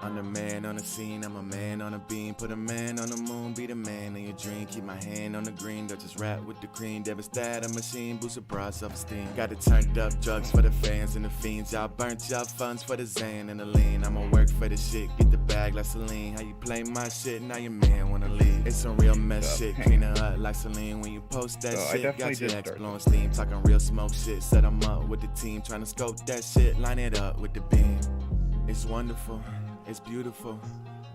I'm the man on the scene, I'm a man on a beam. Put a man on the moon, be the man in your dream. Keep my hand on the green, don't just rap with the cream. Devastate a machine, boost your broad self-esteem. Got it turned up, drugs for the fans and the fiends. Y'all burnt y'all funds for the Xan and the lean. I'ma work for the shit, get the bag like Celine. How you play my shit, now your man wanna leave. It's some real mess shit, clean it up like Celine. When you post that shit, got your ex blowing steam. Talking real smoke shit, set 'em up with the team. Trying to scope that shit, line it up with the beam. It's wonderful, it's beautiful.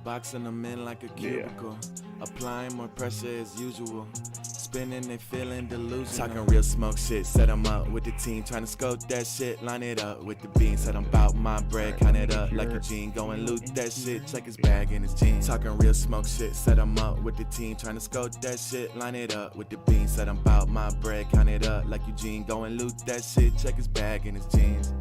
Boxing them in like a cubicle. Applying more pressure as usual. Spinning, they feeling delusional. Talking real smoke shit, set 'em up with the team. Trying to scope that shit, line it up with the beam. Said I'm bout my bread, count it up like Eugene. Go and loot that shit, check his bag and his jeans. Talking real smoke shit, set 'em up with the team. Trying to scope that shit, line it up with the beam. Said I'm bout my bread, count it up like Eugene. Go and loot that shit, check his bag and his jeans.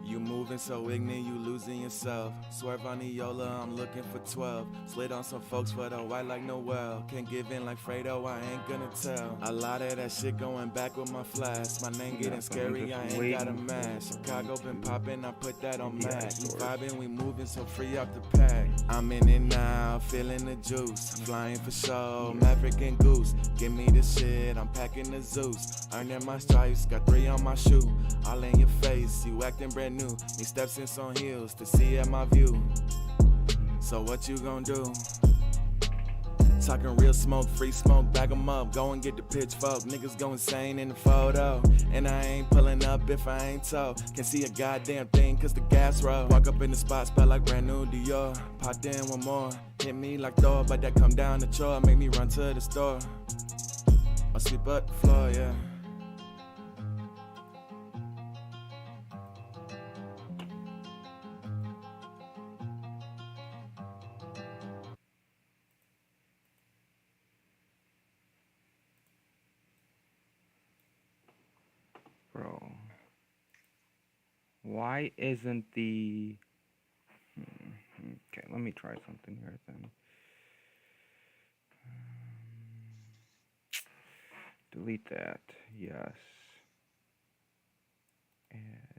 You moving so ignorant, you losing yourself. Swerve on the Yola, I'm looking for 12. Slid on some folks for the white like Noel. Can't give in like Fredo, I ain't gonna tell. A lot of that shit going back with my flash. My name getting scary, I ain't got a mask. Chicago been popping, I put that on Mac. We vibing, we moving so free off the pack. I'm in it now, feeling the juice. Flying for show, Maverick and Goose. Give me the shit, I'm packing the Zeus. Earning my stripes, got 3 on my shoe. All in your face, you acting brand new. Need steps in some heels to see at my view. So what you gon' do? Talking real smoke, free smoke, bag 'em up. Go and get the pitchfork, niggas go insane in the photo. And I ain't pulling up if I ain't told. Can't see a goddamn thing cause the gas roll. Walk up in the spot, smell like brand new Dior. Popped in one more, hit me like Thor. But that come down the chore, make me run to the store. Or sweep up the floor, yeah. Bro, why isn't the... Okay, let me try something here then. Delete that, yes. And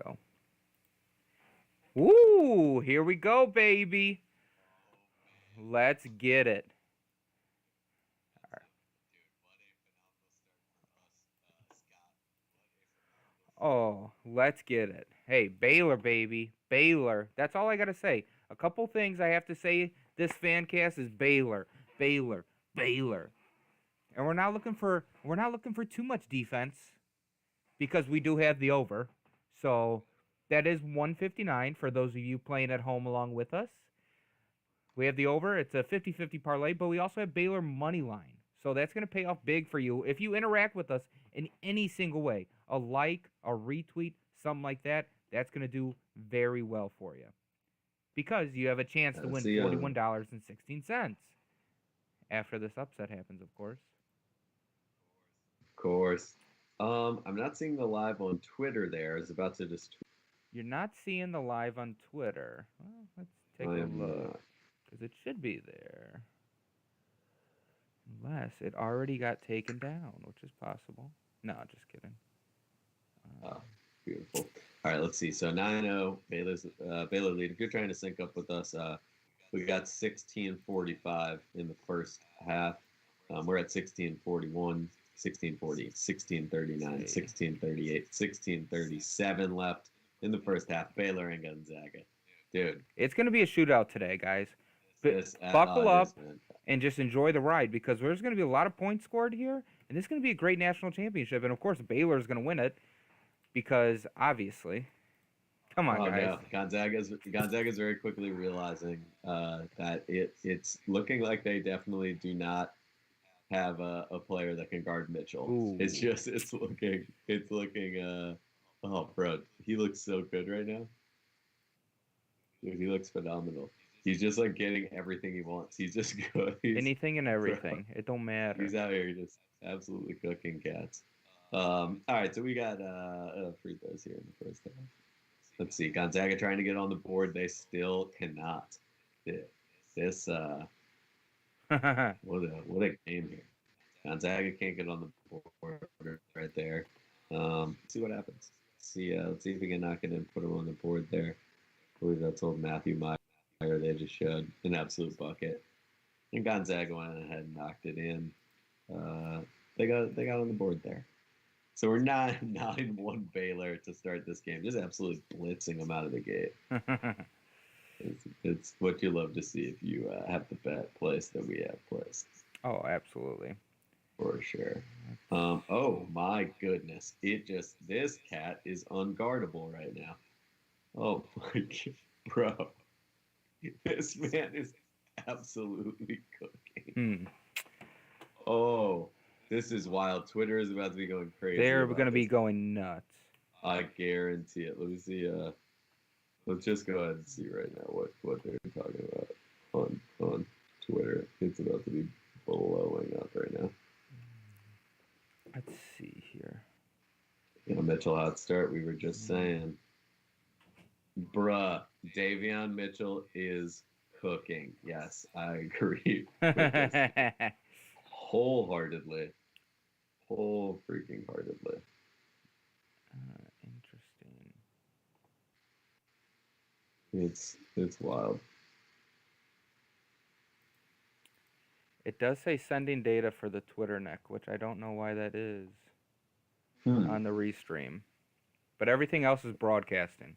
go. Woo! Here we go, baby. Let's get it. Oh, let's get it. Hey, Baylor, baby. Baylor. That's all I got to say. A couple things I have to say this fan cast is Baylor. Baylor. Baylor. And we're not looking for too much defense because we do have the over. So that is 159 for those of you playing at home along with us. We have the over. It's a 50-50 parlay, but we also have Baylor money line. So that's going to pay off big for you if you interact with us in any single way. A like, a retweet, something like that. That's going to do very well for you because you have a chance to win $41.16 after this upset happens, of course. Of course. I'm not seeing the live on Twitter there. I was about to just You're not seeing the live on Twitter. Well, let's take I a am look not. because it should be there. Unless it already got taken down, which is possible. No, just kidding. Oh, beautiful. All right, let's see. So 9-0, Baylor lead. If you're trying to sync up with us, we got 16:45 in the first half. We're at 16:41, 16:40, 16:39, 16:38, 16:37 left in the first half. Baylor and Gonzaga. Dude, It's going to be a shootout today, guys. Buckle up and just enjoy the ride because there's going to be a lot of points scored here, and this is going to be a great national championship. And of course, Baylor is going to win it because obviously, come on, guys. No. Gonzaga's very quickly realizing that it's looking like they definitely do not have a player that can guard Mitchell. Ooh. It's looking. Oh, bro, he looks so good right now. Dude, he looks phenomenal. He's just like getting everything he wants. He's just good. Anything and everything. It don't matter. He's out here just absolutely cooking cats. All right, so we got free throws here in the first half. Let's see. Gonzaga trying to get on the board. They still cannot. This what a game here. Gonzaga can't get on the board right there. See what happens. Let's see if we can knock it in, put them on the board there. I believe that's old Matthew Meyer. They just showed an absolute bucket, and Gonzaga went ahead and knocked it in. They got on the board there. So we're 9-1 Baylor to start this game. Just absolutely blitzing them out of the gate. It's what you love to see if you have the bet placed that we have placed. Oh, absolutely. For sure. Oh my goodness. This cat is unguardable right now. Oh my god, bro. This man is absolutely cooking. Oh, this is wild. Twitter is about to be going crazy. They're going to be going nuts. I guarantee it. Let me see. Let's just go ahead and see right now what they're talking about on Twitter. It's about to be blowing up right now. Let's see here. Yeah, Mitchell hot start. We were just saying, bruh, Davion Mitchell is cooking. Yes, I agree with this. Wholeheartedly. Whole freaking heartedly. Interesting. It's wild. It does say sending data for the Twitter neck, which I don't know why that is on the restream. But everything else is broadcasting.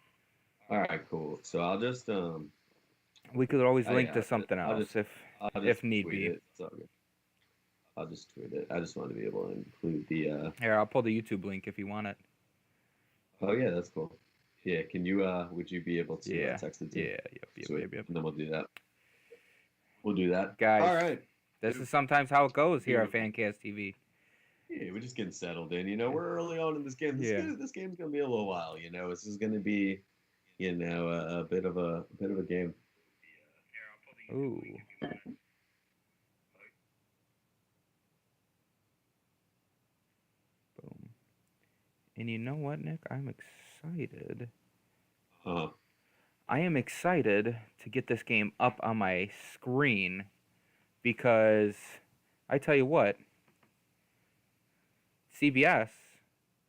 All right, cool. So I'll just we could always link to something else if need be. It's all good. I'll just tweet it. I just want to be able to include the Here, I'll pull the YouTube link if you want it. Oh yeah, that's cool. Yeah, can you would you be able to text it to me? Yep. And then we'll do that. We'll do that. Guys, all right. This is sometimes how it goes here at Fancast TV. Yeah, we're just getting settled in. We're early on in this game. This game's gonna be a little while. This is gonna be, a bit of a game. Ooh. Boom. And you know what, Nick? I'm excited. I am excited to get this game up on my screen because I tell you what, CBS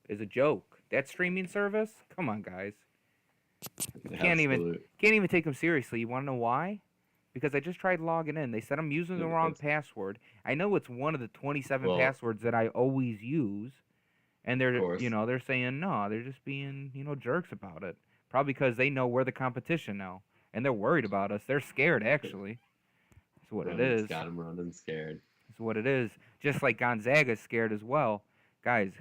is a joke. That streaming service? Come on, guys. Absolutely. Can't even take them seriously. You want to know why? Because I just tried logging in. They said I'm using the wrong That's- password. I know it's one of the 27 Well, passwords that I always use, and of they're course. they're saying no. They're just being jerks about it. Probably because they know we're the competition now, and they're worried about us. They're scared actually. That's what it Running, is. got him running scared. That's what it is. Just like Gonzaga's scared as well. Guys,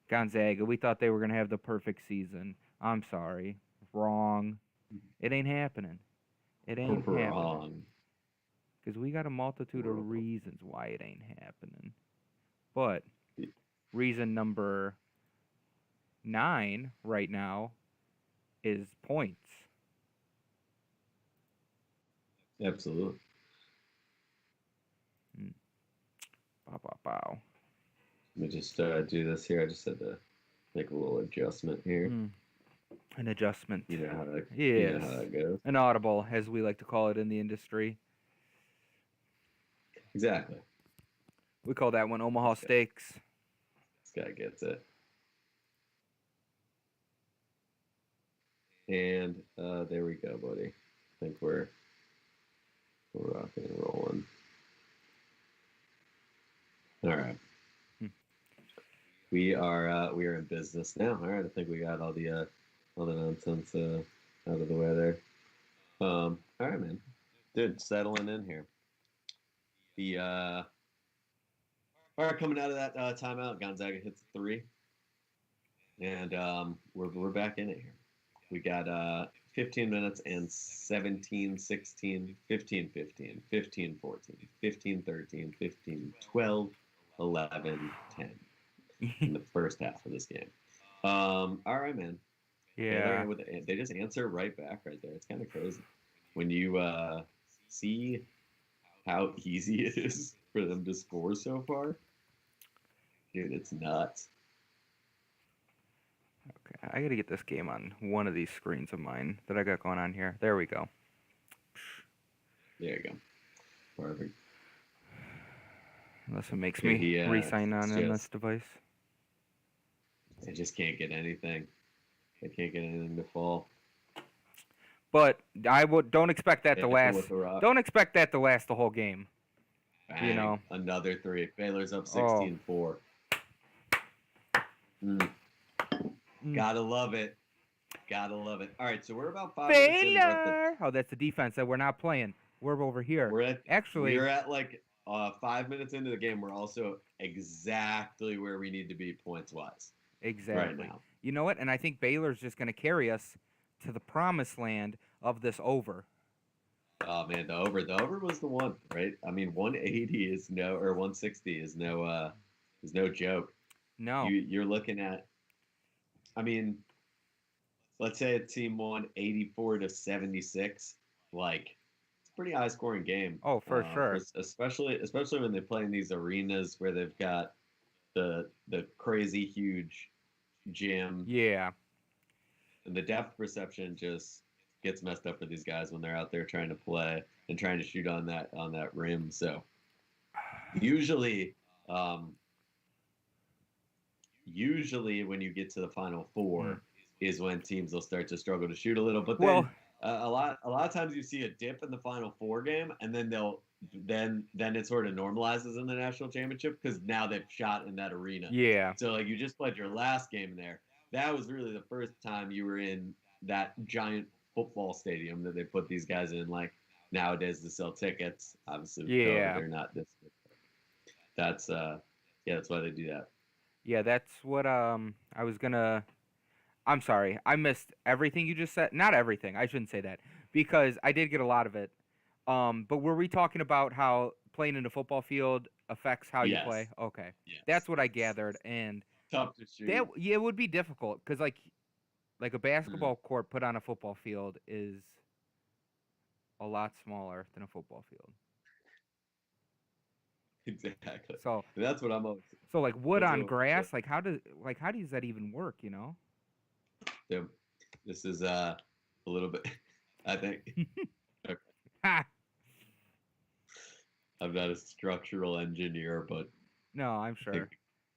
Gonzaga, we thought they were going to have the perfect season. I'm sorry. Wrong. It ain't happening. It ain't happening. Wrong. Because we got a multitude of reasons why it ain't happening. But reason number 9 right now is points. Absolutely. Bow, bow, bow. Let me just do this here. I just had to make a little adjustment here. An adjustment. You know how that, Yes. you know how that goes. An audible, as we like to call it in the industry. Exactly. We call that one Omaha Steaks. This guy gets it. And there we go, buddy. I think we're rocking and rolling. All right. We are in business now. All right. I think we got all the nonsense out of the way there. All right, man. Dude, settling in here. All right, coming out of that timeout, Gonzaga hits a 3, and we're back in it here. We got 15 minutes and 17, 16, 15, 15, 15, 14, 15, 13, 15, 12, 11, 10 in the first half of this game. All right, man. Yeah. They just answer right back right there. It's kind of crazy when you see how easy it is for them to score so far. Dude, it's nuts. Okay, I gotta get this game on one of these screens of mine that I got going on here. There we go. There you go. Perfect. Unless it makes Dude, me re-sign on in this device. They just can't get anything. They can't get anything to fall. But don't expect that to last. Don't expect that to last the whole game. Bang, you know. Another 3. Baylor's up 16-4. Gotta love it. Gotta love it. All right, so we're about 5 minutes in. Oh, that's the defense that we're not playing. We're over here. We're at like 5 minutes into the game. We're also exactly where we need to be points-wise. Exactly. Right now. You know what? And I think Baylor's just going to carry us to the promised land of this over. Oh man, the over was the one, right? I mean, 180 is no, or 160 is no joke. No. You're looking at, I mean, let's say a team won 84-76. Like, it's a pretty high scoring game. Oh, for sure. Especially when they play in these arenas where they've got the crazy huge gym. Yeah. And the depth perception just gets messed up for these guys when they're out there trying to play and trying to shoot on that rim. So usually when you get to the Final Four is when teams will start to struggle to shoot a little. But then a lot of times you see a dip in the Final Four game, and then then it sort of normalizes in the national championship because now they've shot in that arena. Yeah. So like you just played your last game there. That was really the first time you were in that giant football stadium that they put these guys in. Like nowadays to sell tickets, obviously they're not this good. That's that's why they do that. Yeah, that's what I was gonna. I'm sorry, I missed everything you just said. Not everything, I shouldn't say that because I did get a lot of it. But were we talking about how playing in a football field affects how you play? Okay, that's what I gathered, and tough to shoot. It would be difficult because like a basketball court put on a football field is a lot smaller than a football field. Exactly. So that's what I'm. So like wood on grass, like how does that even work? You know. So this is a little bit. I think. Okay. I'm not a structural engineer, but no, I'm sure.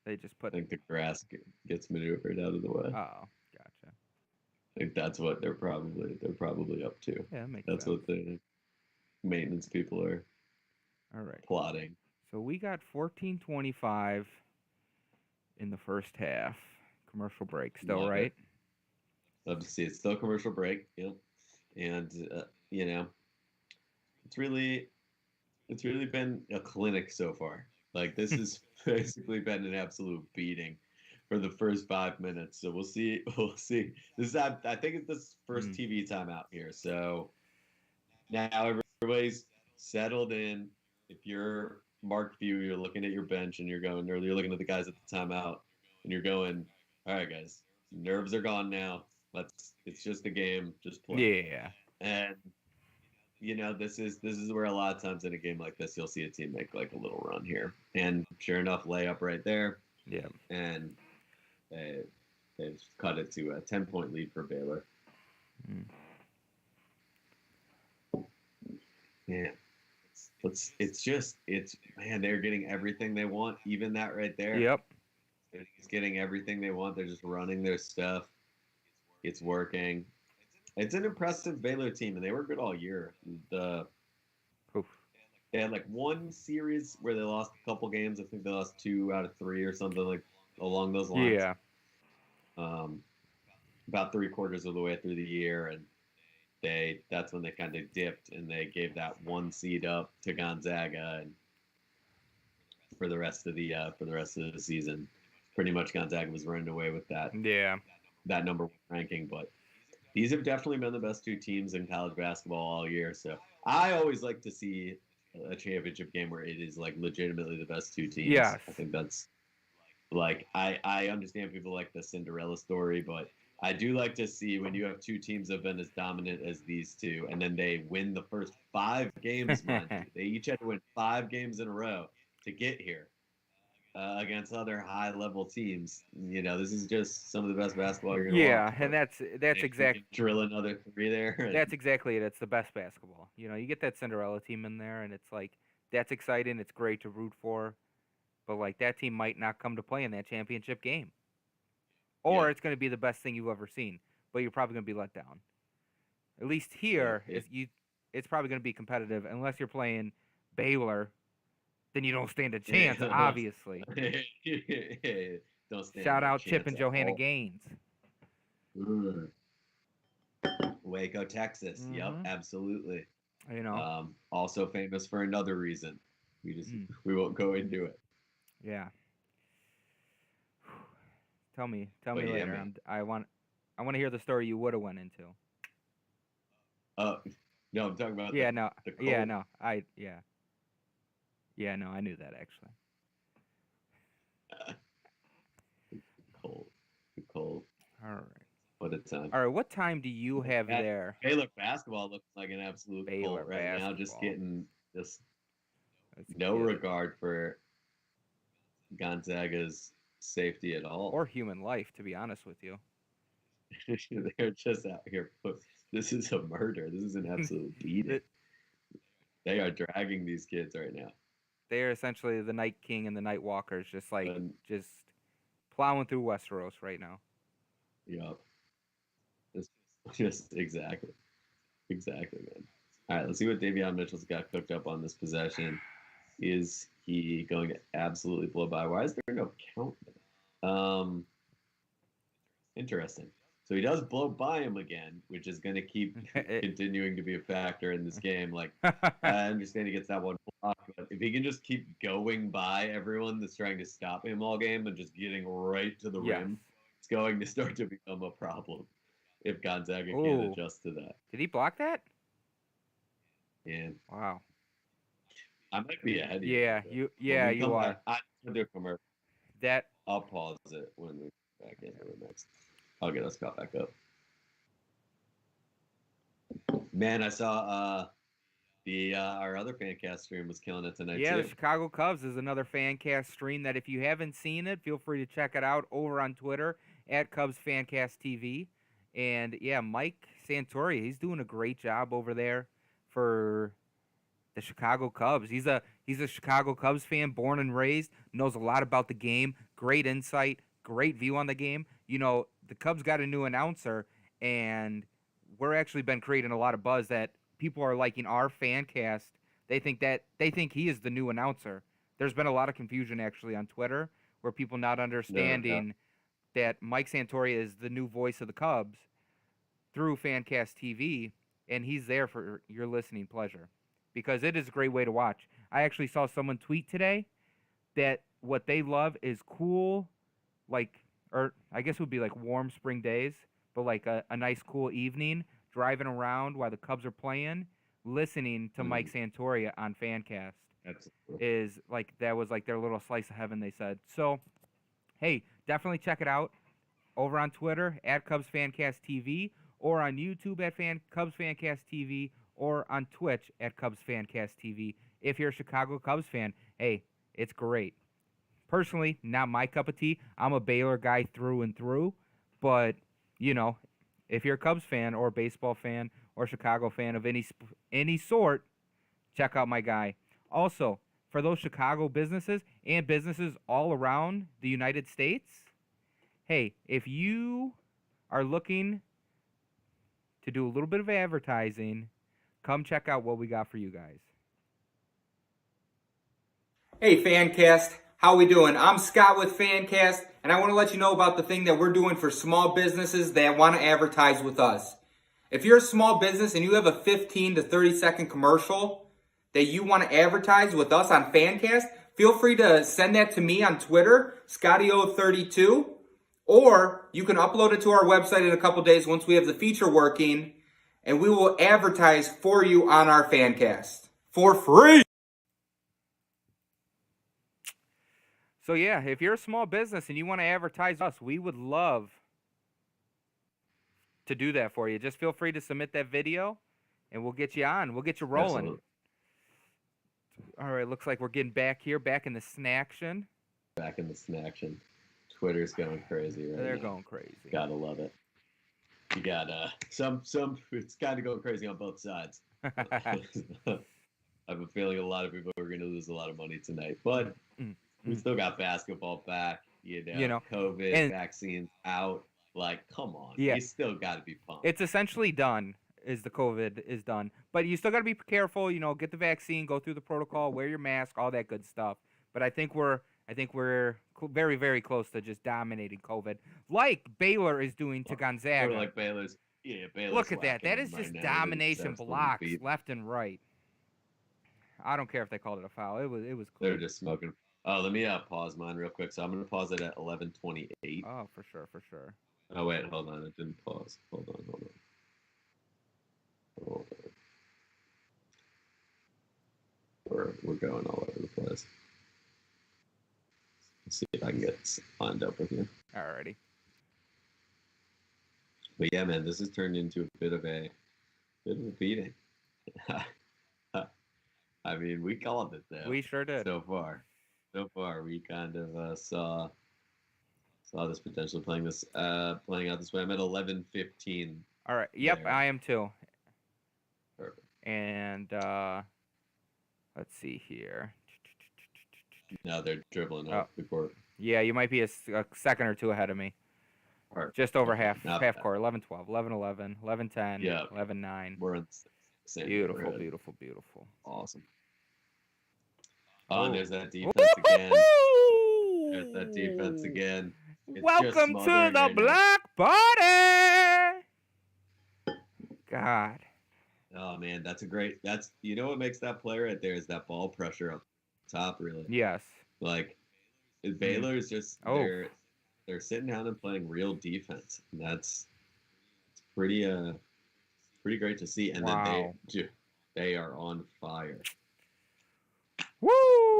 They just I put. think the grass gets maneuvered out of the way. Oh, gotcha. I think that's what they're probably up to. Yeah, that makes That's sense. what the maintenance people are All right. plotting. So we got 14:25 in the first half. Commercial break still, Love right? it. Love to see it. Still commercial break. Yep. And it's really been a clinic so far. Like this has basically been an absolute beating for the first 5 minutes. So we'll see. We'll see. This is I think it's this first Mm. TV timeout here. So now everybody's settled in. If you're Mark Few, you're looking at your bench and you're going, or you're looking at the guys at the timeout and you're going, all right, guys, nerves are gone now. It's just a game, just play. Yeah. And this is where a lot of times in a game like this, you'll see a team make like a little run here. And sure enough, layup right there. Yeah. And they've cut it to a 10-point lead for Baylor. Mm. Yeah. It's man, they're getting everything they want. Even that right there. Yep. It's getting everything they want. They're just running their stuff. It's working. It's an impressive Baylor team, and they were good all year. Oof. They had like one series where they lost a couple games. I think they lost 2 out of 3 or something like along those lines. Yeah. About 3/4 of the way through the year, and that's when they kind of dipped, and they gave that 1 seed up to Gonzaga, and for the rest of the season, pretty much Gonzaga was running away with that Yeah. number 1 ranking. But these have definitely been the best 2 teams in college basketball all year. So I always like to see a championship game where it is like legitimately the best 2 teams. Yes. I think that's like I understand people like the Cinderella story, but I do like to see when you have 2 teams that have been as dominant as these 2, and then they win the first 5 games, mind you. They each had to win 5 games in a row to get here against other high-level teams. This is just some of the best basketball you're going to watch. Yeah, and that's exactly drill another 3 there. that's exactly it. It's the best basketball. You get that Cinderella team in there, and it's like that's exciting. It's great to root for, but like that team might not come to play in that championship game, or Yeah. it's going to be the best thing you've ever seen, but you're probably going to be let down. At least here, Yeah. it's probably going to be competitive unless you're playing Baylor. Then you don't stand a chance, obviously. Don't stand Shout a out Chip chance and at Johanna all. Gaines. Waco, Texas. Yep, Mhm. absolutely. You Also famous for another reason. Mm. We won't go into it. Yeah. Tell me But yeah, later. man. I want to hear the story you would have went into. No, I'm talking about Yeah, no. the Yeah, cold. no. Yeah, no, I knew that actually. Cold. The cold. All right. What a time. All right, what time do you have That there? Baylor basketball looks like an absolute Baylor cult right now. Just basketball. getting just Let's no get it. regard for Gonzaga's safety at all. Or human life, to be honest with you. They're just out here. This is a murder. This is an absolute beating. They are dragging these kids right now. They are essentially the Night King and the Night Walkers, just And, plowing through Westeros right now. yep. Just exactly, man. All right, let's see what Davion Mitchell's got cooked up on this possession. Is he going to absolutely blow by? Why is there no count there? Interesting. So he does blow by him again, which is going to keep continuing to be a factor in this game. Like, I understand he gets that one block, but if he can just keep going by everyone that's trying to stop him all game and just getting right to the rim, it's going to start to become a problem if Gonzaga can't adjust to that. Did he block that? Yeah. Wow. I might be ahead of Yeah, you. you are. I'll do a commercial. That I'll pause it when we get back into it next. I'll get us caught back up. Man, I saw our other fan cast stream was killing it tonight too. the Chicago Cubs is another fan cast stream that if you haven't seen it, feel free to check it out over on Twitter at Cubs Fancast TV. And yeah, Mike Santori, he's doing a great job over there for the Chicago Cubs. He's He's a Chicago Cubs fan, born and raised, knows a lot about the game, great insight, great view on the game. You know, the Cubs got a new announcer, and we're actually been creating a lot of buzz that people are liking our fan cast. They think he is the new announcer. There's been a lot of confusion actually on Twitter where people not understanding that Mike Santoria is the new voice of the Cubs through Fancast TV, and he's there for your listening pleasure because it is a great way to watch. I actually saw someone tweet today that what they love is cool, like, or I guess it would be like warm spring days, but like a nice cool evening, driving around while the Cubs are playing, listening to Mike Santoria on Fancast. Absolutely. Is like that was like their little slice of heaven, they said. So, hey, definitely check it out over on Twitter at Cubs Fancast TV, or on YouTube at Cubs Fancast TV, or on Twitch at Cubs Fancast TV. If you're a Chicago Cubs fan, hey, it's great. Personally, not my cup of tea. I'm a Baylor guy through and through, but you know, if you're a Cubs fan or a baseball fan or Chicago fan of any sort, check out my guy. Also, for those Chicago businesses and businesses all around the United States, hey, if you are looking to do a little bit of advertising, come check out what we got for you guys. Hey, Fancast. How we doing? I'm Scott with Fancast, and I want to let you know about the thing that we're doing for small businesses that want to advertise with us. If you're a small business and you have a 15 to 30 second commercial that you want to advertise with us on Fancast, feel free to send that to me on Twitter, ScottyO32, or you can upload it to our website in a couple days once we have the feature working, and we will advertise for you on our Fancast for free. So yeah, if you're a small business and you want to advertise us, we would love to do that for you. Just feel free to submit that video, and we'll get you on. We'll get you rolling. Absolutely. All right, looks like we're getting back here, back in the snaction. Back in the snaction. Twitter's going crazy right They're now. going crazy. Gotta love it. You got some. It's kind of going crazy on both sides. I have a feeling a lot of people are going to lose a lot of money tonight, but we still got basketball back. You know, COVID and vaccines out. Like, come on, yeah, you still got to be pumped. It's essentially done. Is the COVID is done, but you still got to be careful. You know, get the vaccine, go through the protocol, wear your mask, all that good stuff. But I think we're very, very close to just dominating COVID, like Baylor is doing to Gonzaga. Or like Baylor's. Yeah, Baylor's. Look at that. That is just domination, blocks left and right. I don't care if they called it a foul. It was cool. They're just smoking. Oh, let me pause mine real quick. So I'm gonna pause it at 11:28. Oh, for sure. Oh wait, hold on. It didn't pause. Hold on. We're going all over the place. Let's see if I can get lined up with you. Alrighty. But yeah, man, this has turned into a bit of a beating. I mean, we called it though. We sure did. So far, we kind of saw this potential playing out this way. I'm at 11:15. All right. Yep, there. I am too. Perfect. And let's see here. Now they're dribbling up the court. Yeah, you might be a second or two ahead of me. Perfect. Just over half Not court. 11-12, 11-11, 11-10, yeah. 11-9. We're in the same Beautiful. Awesome. Oh, and there's that defense again. There's that defense again. It's welcome to the Black Party. God. Oh man, you know what makes that play right there is that ball pressure up top, really. Yes. Like Baylor's just they're sitting down and playing real defense. And it's pretty great to see. And then they are on fire. Woo!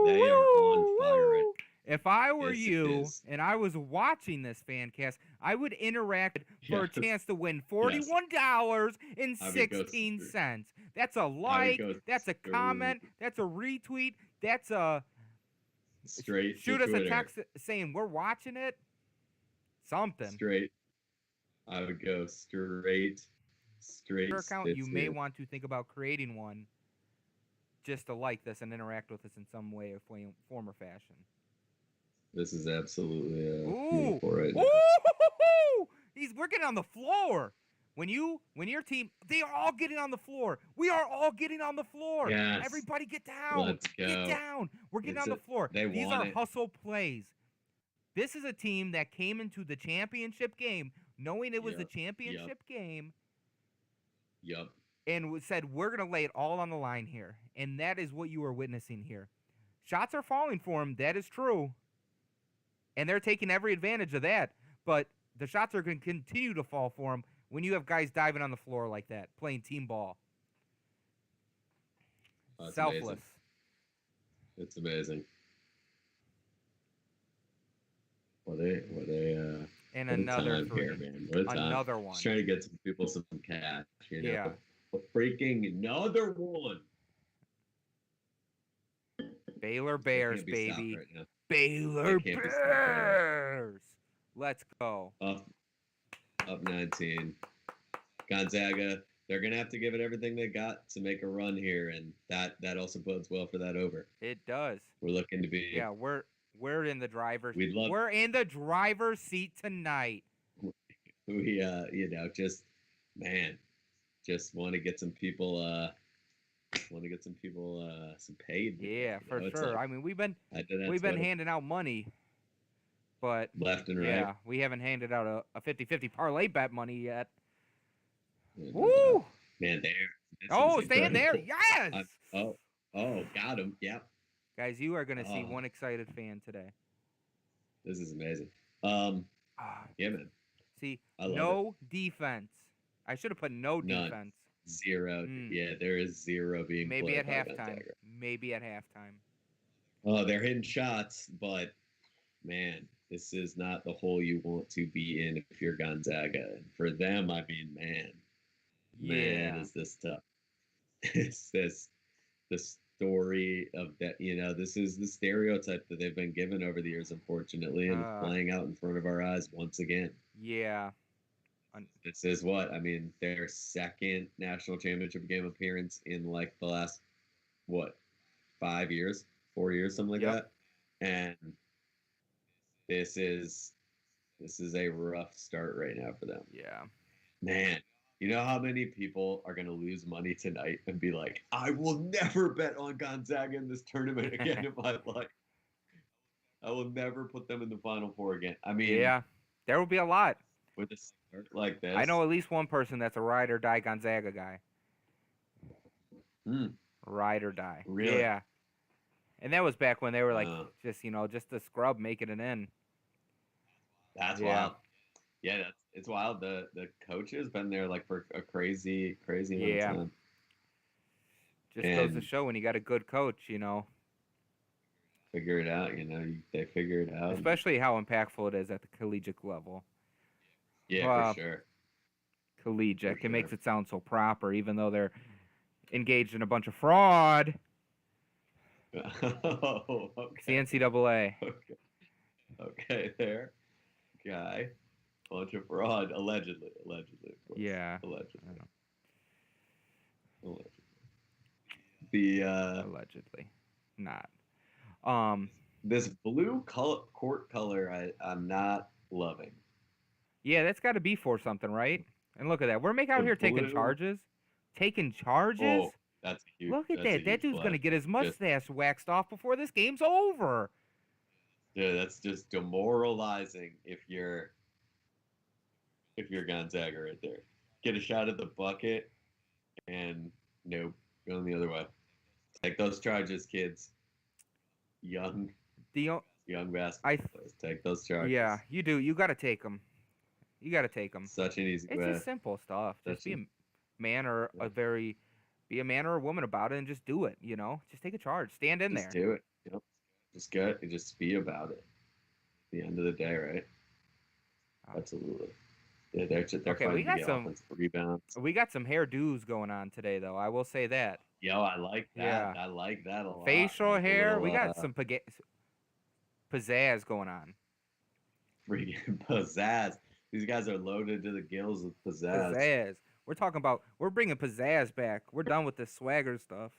They are on fire. Right. If I were you and I was watching this fan cast, I would interact for a chance to win $41.16. That's a like, that's a comment, that's a retweet, that's a straight. Shoot us a text saying we're watching it. Something. Straight. I would go straight. Account, you may want to think about creating one just to like this and interact with us in some way, or form, or fashion. This is absolutely Ooh, beautiful right now. ooh! We're getting on the floor. When your team, they are all getting on the floor. We are all getting on the floor. Yes. Everybody get down. Let's go. Get down. We're getting on the floor. These are hustle plays. This is a team that came into the championship game knowing it was the championship game. Yup. And said, we're going to lay it all on the line here. And that is what you are witnessing here. Shots are falling for them. That is true. And they're taking every advantage of that. But the shots are going to continue to fall for them when you have guys diving on the floor like that, playing team ball. Oh, Selfless. Amazing. It's amazing. What a and what another a time three. here, man. What a time. Another one. Just trying to get some people some cash. You know? Yeah. A freaking another one. Baylor Bears, Can't be baby. stopped right now. Baylor They can't be stopped right now. Bears. Let's go. Up 19. Gonzaga, they're gonna have to give it everything they got to make a run here, and that also bodes well for that over. It does. We're looking to be. Yeah, we're in the driver's. We'd love. We're in the driver's seat tonight. We just want to get some people some paid. Yeah, for sure. Like, I mean, we've been handing out money, but left and right. yeah, we haven't handed out a 50-50 parlay bet money yet. Yeah, Woo! Man, Stand there. Yes. Got him. Yep. Guys, you are going to see one excited fan today. This is amazing. Yeah, man. See, no defense. I should have put no defense. Zero. Yeah, there is zero being maybe played at by halftime. Gonzaga. Maybe at halftime. Oh, they're hitting shots, but man, this is not the hole you want to be in if you're Gonzaga. And for them, I mean, man, is this tough? It's the story of that. This is the stereotype that they've been given over the years, unfortunately, and it's playing out in front of our eyes once again. Yeah. This is their second national championship game appearance in like the last 4 years, something like that. And this is a rough start right now for them. Yeah. Man, you know how many people are going to lose money tonight and be like, I will never bet on Gonzaga in this tournament again in my life. I will never put them in the Final Four again. I mean, yeah, there will be a lot. With a start like this. I know at least one person that's a ride or die Gonzaga guy. Ride or die. Really? Yeah. And that was back when they were like, just the scrub making it in. That's wild. Yeah, it's wild. The coach has been there like for a crazy amount of time. Just goes to show when you got a good coach, Figure it out, they figure it out. Especially how impactful it is at the collegiate level. Yeah, for sure. Collegiate. It makes it sound so proper, even though they're engaged in a bunch of fraud. Oh, okay. It's the NCAA. Okay, there. Guy. Bunch of fraud. Allegedly, of course. Yeah. Allegedly. Allegedly. Not. This blue court color, I'm not loving. Yeah, that's got to be for something, right? And look at that. We're out here taking charges. Taking charges? Oh, that's huge. Look at that. That dude's going to get his mustache waxed off before this game's over. Yeah, that's just demoralizing if you're Gonzaga right there. Get a shot at the bucket, and nope, going the other way. Take those charges, kids. Young basketball players. Take those charges. Yeah, you do. You got to take them. Such an easy way. It's just simple stuff. Just be a man or be a man or a woman about it and just do it, Just take a charge. Stand in there. Just do it. Yep. Just go. Just be about it. At the end of the day, right? Absolutely. Yeah, they're okay, we got some rebounds. We got some hairdos going on today, though. I will say that. Yo, I like that. Yeah. I like that a lot. Facial hair. We got some pizzazz going on. Freaking pizzazz. These guys are loaded to the gills with pizzazz. We're bringing pizzazz back. We're done with this swagger stuff.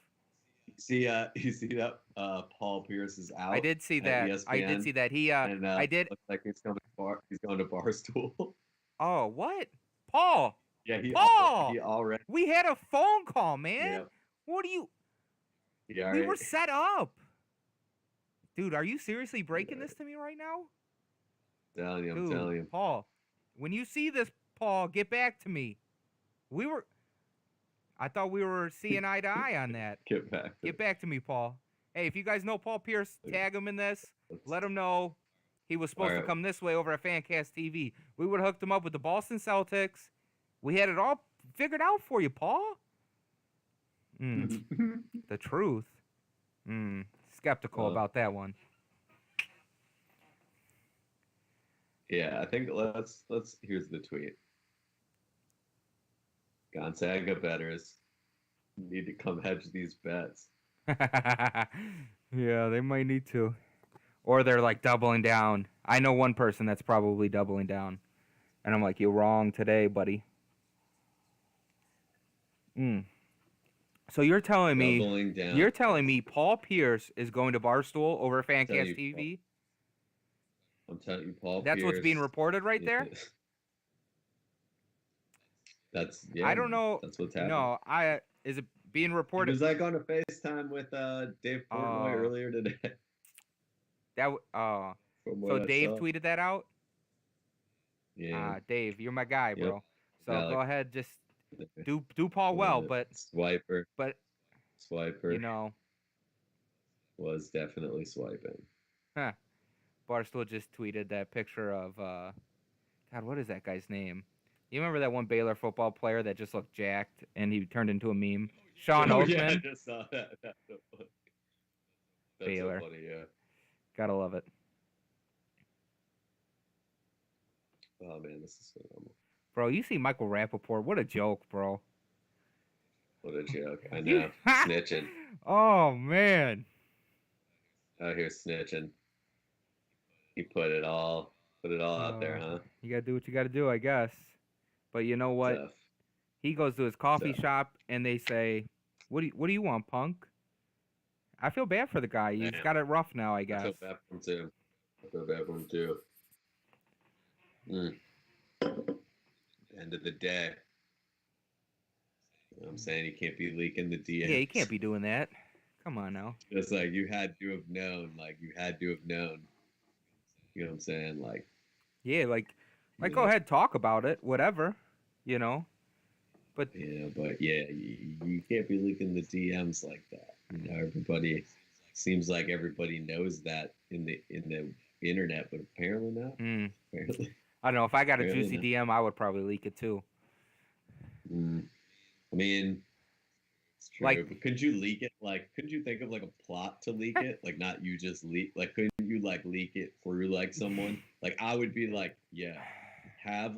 You see that Paul Pierce is I out did see at that. I did ESPN, see that. and I did. looks like he's going to Barstool. Oh, what? Paul, Yeah, Paul, he already. we had a phone call, man. Yeah, What do you? he We were already. set up. Dude, are you seriously breaking Yeah, this to me right now? I'm Dude, telling you. Paul, when you see this, Paul, get back to me. We were I thought we were seeing eye to eye on that. Get back to Get back to me, Paul. Hey, if you guys know Paul Pierce, tag him in this. Let him know he was supposed to Alright. come this way over at Fancast TV. We would have hooked him up with the Boston Celtics. We had it all figured out for you, Paul. The truth. Skeptical about that one. Yeah, I think let's here's the tweet. Gonzaga bettors need to come hedge these bets. Yeah, they might need to. Or they're like doubling down. I know one person that's probably doubling down. And I'm like, you're wrong today, buddy. So you're telling Doubling me down. Paul Pierce is going to Barstool over Fancast you, TV? I'm telling you, Paul That's Pierce. what's being reported right there? I don't know. That's what's happening. No, is it being reported? He was like on a FaceTime with Dave Portnoy earlier today. So Dave tweeted that out? Yeah. Dave, you're my guy, bro. Yep. So Alex. go ahead, just do Paul well, but Swiper. you know, was definitely swiping. Huh. Barstool just tweeted that picture of God, what is that guy's name? You remember that one Baylor football player that just looked jacked and he turned into a meme? Sean Oakman. Yeah, I just saw that. That's so funny. That's Baylor. so funny, yeah. Gotta love it. Oh man, this is phenomenal. Bro, you see Michael Rappaport? What a joke, bro. What a joke. I know. Snitching. Oh man. Out here snitching. He put it all out there, huh? You gotta do what you gotta do, I guess. But you know what? Tough. He goes to his coffee shop and they say, what do you want, punk? I feel bad for the guy. He's got it rough now, I guess. I feel bad for him too. End of the day. You know what I'm saying? He can't be leaking the DMs. Yeah, he can't be doing that. Come on now. Just like you had to have known. You know what I'm saying? Yeah, go ahead, talk about it, whatever, you know. But you can't be leaking the DMs like that. You know, everybody seems like everybody knows that in the internet, but apparently not. Apparently. I don't know. If I got a juicy DM, I would probably leak it too. I mean, it's true. But couldn't you leak it? Couldn't you think of a plot to leak it? Not you just leak. Couldn't you leak it through someone? I would be have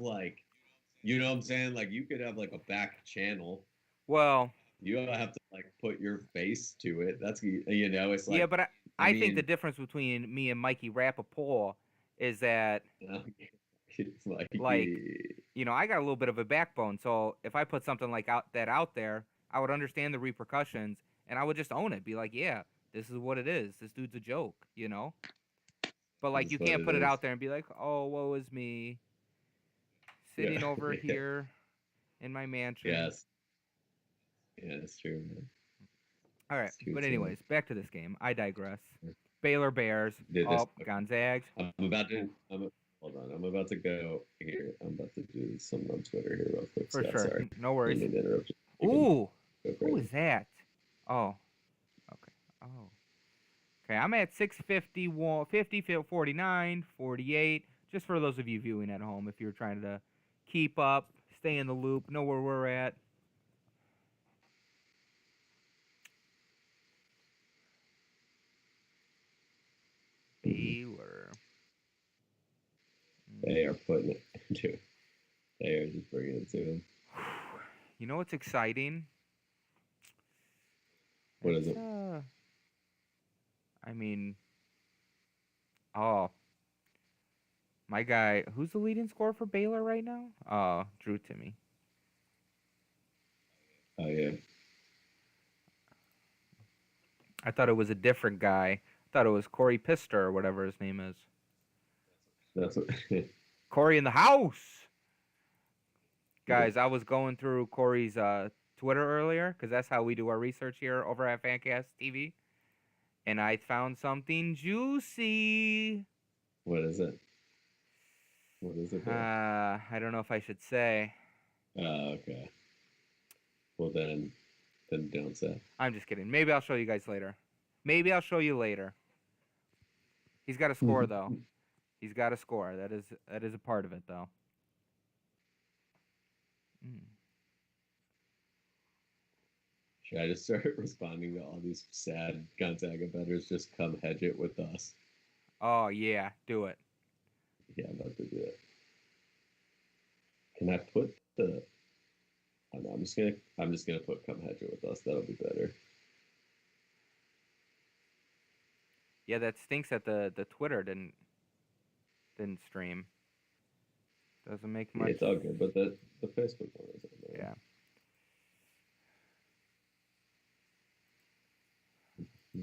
you know what I'm saying? You could have a back channel. Well, you don't have to put your face to it. That's it's yeah, but I think the difference between me and Mikey Rappaport is that I got a little bit of a backbone. So if I put something out there, I would understand the repercussions and I would just own it. Be like, yeah, this is what it is. This dude's a joke, you know. But you can't put it out there and be like, oh, woe is me, sitting over here in my mansion. Yes. Yeah, that's true, man. All right, but anyways, back to this game. I digress. Baylor Bears. Gonzaga. Hold on. I'm about to go here. I'm about to do something on Twitter here real quick. For sure. Sorry. No worries. Ooh. Who is that? Oh. Okay. Oh. Okay, I'm at 651, 50, 49, 48. Just for those of you viewing at home, if you're trying to keep up, stay in the loop, know where we're at. Baylor. They are putting it into it. They are just bringing it to him. You know what's exciting? What is it? I mean, my guy, who's the leading scorer for Baylor right now? Drew Timmy. Oh, yeah. I thought it was a different guy. I thought it was Corey Pister or whatever his name is. That's what. Corey in the house. Yeah. Guys, I was going through Corey's Twitter earlier because that's how we do our research here over at Fancast TV, and I found something juicy. What is it? What is it? I don't know if I should say. Okay. Well then don't say. I'm just kidding. Maybe I'll show you guys later. Maybe I'll show you later. He's got a score though. He's got a score. That is a part of it though. Mm. Should I just start responding to all these sad Gonzaga bettors? Just come hedge it with us. Oh yeah, do it. Yeah, I'm about to do it. Can I put the? Oh, no, I'm just gonna put come hedge it with us. That'll be better. Yeah, that stinks that the Twitter didn't stream. Doesn't make much. Yeah, it's all good, but the Facebook one is on there. Yeah.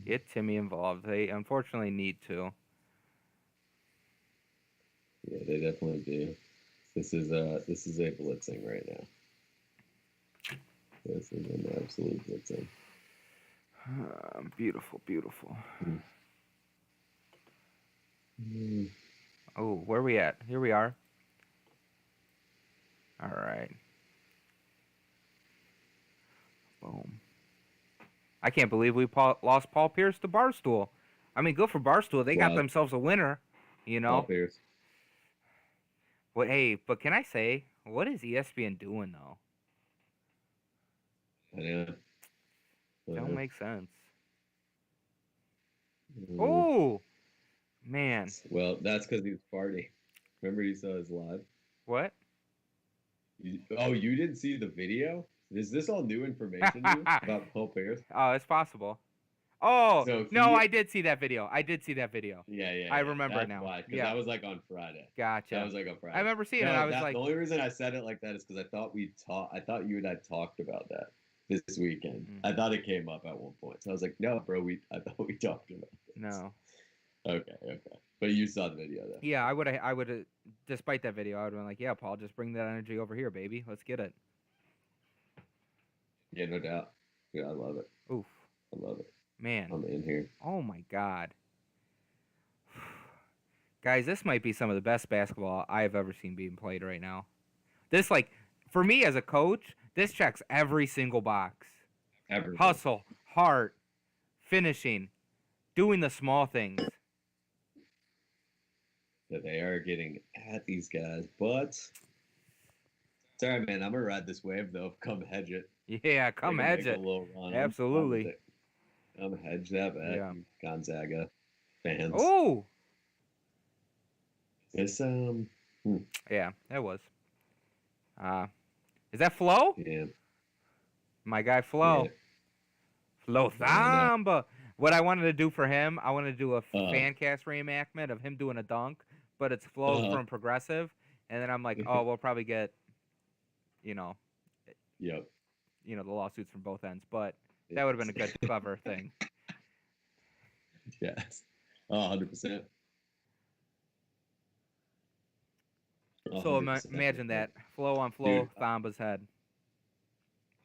Get Timmy involved. They unfortunately need to. Yeah, they definitely do. This is a blitzing right now. This is an absolute blitzing. Beautiful, beautiful. Mm. Oh, where are we at? Here we are. All right. Boom. I can't believe we lost Paul Pierce to Barstool. I mean, good for Barstool. They got themselves a winner, you know. Paul Pierce. Well, hey, but can I say, what is ESPN doing though? I know. Don't make sense. Mm. Oh, man. Well, that's because he was farting. Remember he saw his live? What? You didn't see the video? Is this all new information to you about Paul Pierce? Oh, it's possible. Oh, So no, I did see that video. Yeah. I remember That's now. why, because Yeah. that was like on Friday. Gotcha. That was like on Friday. I remember seeing it. I was like, the only reason I said it like that is because I thought you and I talked about that this weekend. Mm. I thought it came up at one point, so I was like, no, bro, I thought we talked about this. no. Okay. But you saw the video then. Yeah, I would, despite that video, I would have been like, yeah, Paul, just bring that energy over here, baby. Let's get it. Yeah, no doubt. Yeah, I love it. Oof. I love it. Man. I'm in here. Oh, my God. Guys, this might be some of the best basketball I've ever seen being played right now. This, like, for me as a coach, this checks every single box. Everything. Hustle, heart, finishing, doing the small things. That they are getting at these guys, but sorry, man, I'm gonna ride this wave though. Come hedge it. Yeah, come hedge it. Absolutely. I'm hedge that bet. Yeah. Gonzaga fans. Oh. It's Yeah, that was. Is that Flo? Yeah. My guy Flo. Yeah. Flo Thamba. What I wanted to do for him, I wanted to do a fan cast reenactment of him doing a dunk, but it's Flo from Progressive, and then I'm like, oh, we'll probably get, Yep. The lawsuits from both ends, but that would have been a good clever thing. Yes. 100%. So imagine that. Flo on Flo, Dude, Thamba's head.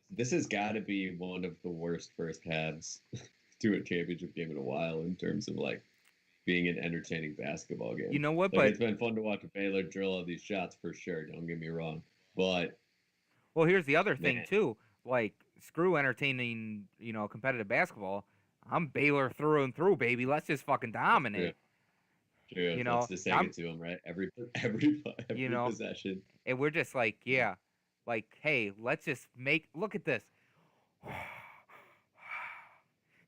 This has got to be one of the worst first halves to a championship game in a while in terms of like being an entertaining basketball game. You know what? Like, it's been fun to watch Baylor drill all these shots for sure. Don't get me wrong, but well, here's the other thing too. Like, screw entertaining, competitive basketball. I'm Baylor through and through, baby. Let's just fucking dominate. True. Let's just take it to them, right? Every possession. And we're just like, like, hey, let's just look at this.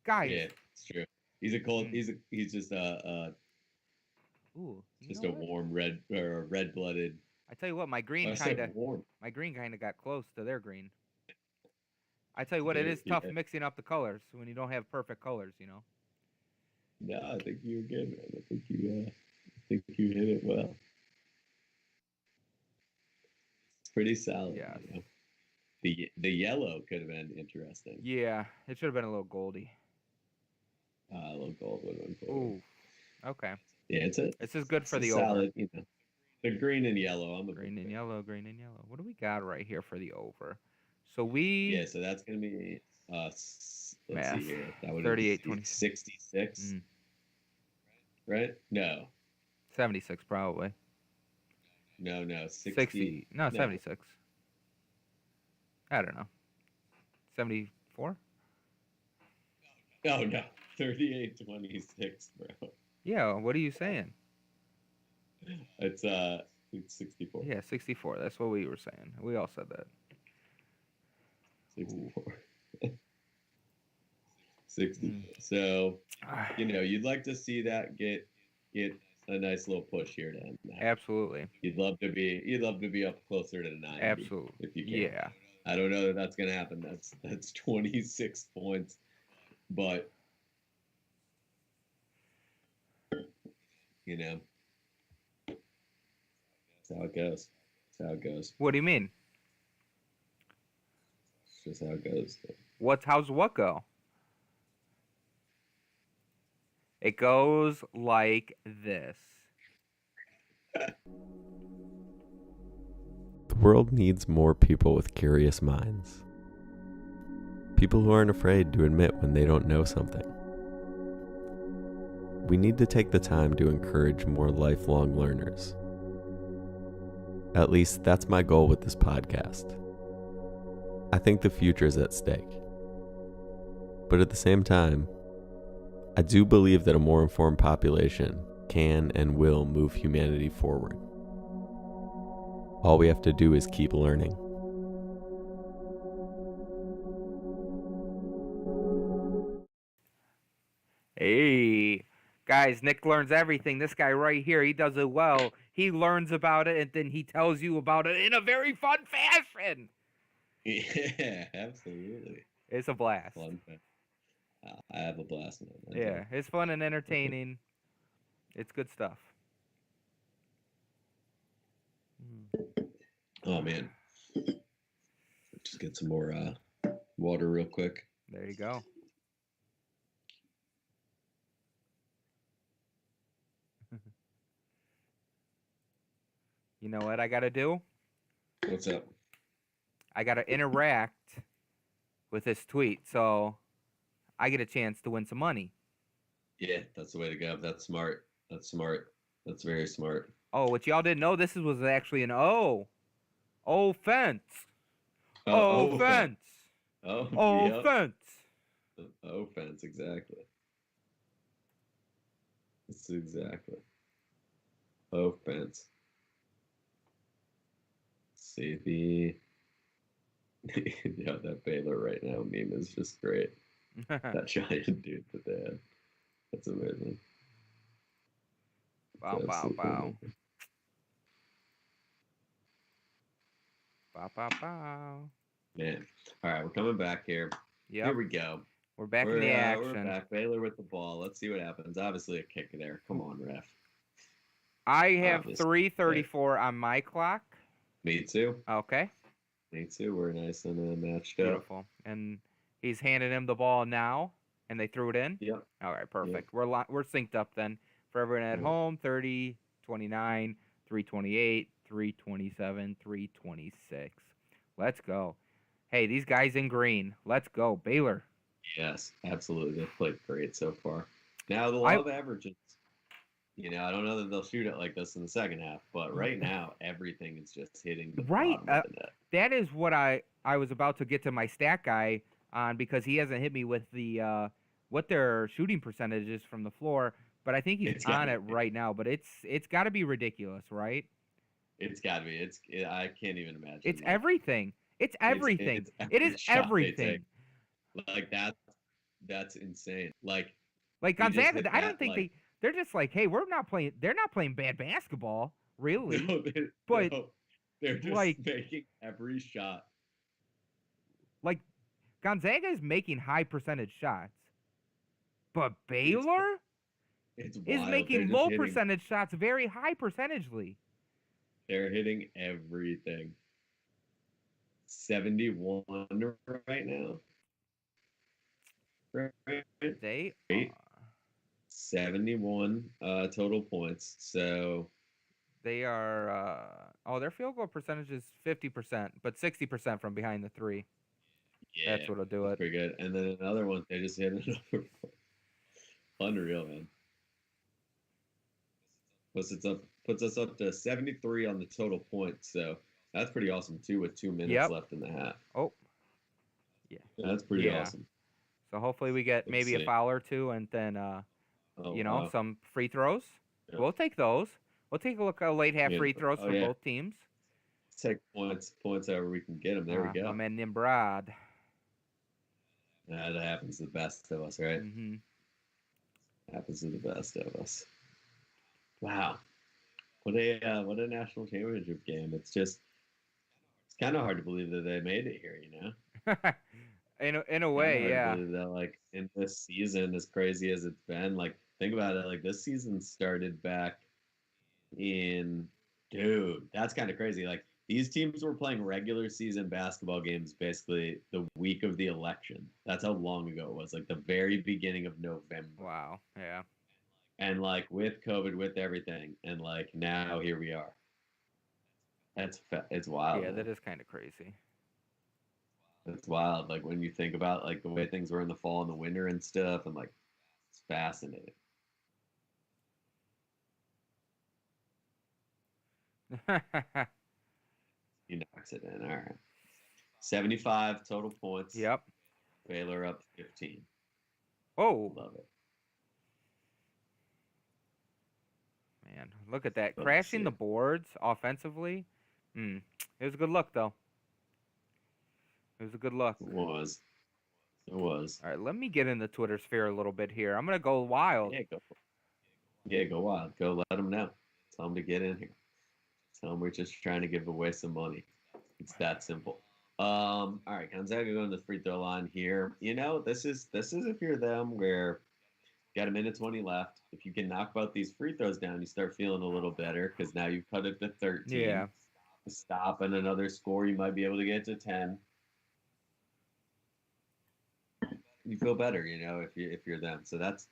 Guys. Yeah, it's true. He's a cold. He's just a warm red-blooded. I tell you what, my green kind of got close to their green. I tell you what, it is tough mixing up the colors when you don't have perfect colors, No, I think you were good, man. I think you hit it well. It's pretty solid. Yeah. The yellow could have been interesting. Yeah, it should have been a little goldy. A little gold would have been cool. Ooh. Okay. Yeah, This is good it's for a the over. solid, the green and yellow. I'm a Green big and fan. yellow, green and yellow. What do we got right here for the over? So we Yeah, so that's gonna be let's see math here. That would be 38 20. 66, right? No, 76 probably. no, 60. No, no, 76. I don't know. 74? no, 38-26, bro. Yeah, what are you saying? It's 64. Yeah, 64. That's what we were saying. We all said that. 64. 60. Mm. So, you'd like to see that get a nice little push here to end that. Absolutely. You'd love to be up closer to 90. Absolutely. If you can. Yeah. I don't know that that's going to happen. That's 26 points. But that's how it goes. That's how it goes. What do you mean? It's just how it goes. How's what go? It goes like this. The world needs more people with curious minds. People who aren't afraid to admit when they don't know something. We need to take the time to encourage more lifelong learners. At least that's my goal with this podcast. I think the future is at stake. But at the same time, I do believe that a more informed population can and will move humanity forward. All we have to do is keep learning. Hey, guys, Nick learns everything. This guy right here, he does it well. He learns about it and then he tells you about it in a very fun fashion. Yeah, absolutely. It's a blast. Fun. I have a blast, man. Yeah, it's fun and entertaining. It's good stuff. Oh, man. Just get some more water real quick. There you go. You know what I got to do? What's up? I got to interact with this tweet so I get a chance to win some money. Yeah, that's the way to go. That's smart. That's smart. That's very smart. Oh, what y'all didn't know, this was actually an offense. Offense. Offense. Offense, exactly. That's exactly. Offense. See the that Baylor right now meme is just great. That giant dude that they had. That's amazing. Bow, bow, bow. Bow, bow, bow. Man. All right, we're coming back here. Yep. Here we go. We're back in the action. We're back. Baylor with the ball. Let's see what happens. Obviously a kick there. Come on, ref. I have 3:34 on my clock. Me too. Okay. Me too. We're nice and matched up. Beautiful. And he's handing him the ball now, and they threw it in? Yep. All right, perfect. Yep. We're synced up then. For everyone at home, 30, 29, 328, 327, 326. Let's go. Hey, these guys in green. Let's go. Baylor. Yes, absolutely. They've played great so far. Now, the law of averages. I don't know that they'll shoot it like this in the second half, but right now, everything is just hitting the bottom of the net. That is what I was about to get to my stat guy on, because he hasn't hit me with the what their shooting percentage is from the floor, but I think he's on it right now. But it's got to be ridiculous, right? It's got to be. I can't even imagine. It's everything. It's everything. It is everything. Like that's insane. Like Gonzaga, I don't think they're just like, hey, we're not playing. They're not playing bad basketball, really. No, they're just making every shot. Like Gonzaga is making high percentage shots, but Baylor is making low percentage shots very high percentagely. They're hitting everything. 71 right now. Right? They 71 total points. So They are. Their field goal percentage is 50%, but 60% from behind the three. yeah, That's what'll do that's it. pretty good. And then another one, they just hit another unreal, man. Puts us up to 73 on the total points. So that's pretty awesome too, with 2 minutes Yep. left in the half. Oh, yeah. That's pretty Yeah. awesome. So hopefully we get Let's maybe a see. foul or two, and then Oh, wow. some free throws. Yeah. We'll take those. We'll take a look at late half Yeah. free throws Oh, for yeah. both teams. Let's take points however we can get them. There we go. My man Nimrod. That happens to the best of us, right? Mm-hmm. Happens to the best of us. Wow. What a national championship game. It's kind of hard to believe that they made it here, you know? in a Kinda way, hard yeah. to believe that, like, in this season, as crazy as it's been, like, think about it, like, this season started back in, dude, that's kind of crazy. Like, these teams were playing regular season basketball games basically the week of the election. That's how long ago it was, like the very beginning of November. Wow. Yeah. And like with COVID, with everything, and like now here we are. It's wild. Yeah, man. that is kind of crazy. It's wild. Like when you think about like the way things were in the fall and the winter and stuff, and like it's fascinating. He knocks it in. All right. 75 total points. Yep. Baylor up 15. Oh, Love it. man. Look at that. Love to Crashing see the it. boards offensively. It was a good look, though. It was a good look. It was. It was. All right, let me get in the Twitter sphere a little bit here. I'm going to go wild. Go wild. Go let them know. Tell them to get in here. Tell them we're just trying to give away some money. It's that simple. All right, Gonzaga going to the free throw line here. You know, this is if you're them where you got a minute 20 left. If you can knock both these free throws down, you start feeling a little better because now you've cut it to 13. Yeah. Stop and another score, you might be able to get to 10. You feel better, you know, if you're them. So that's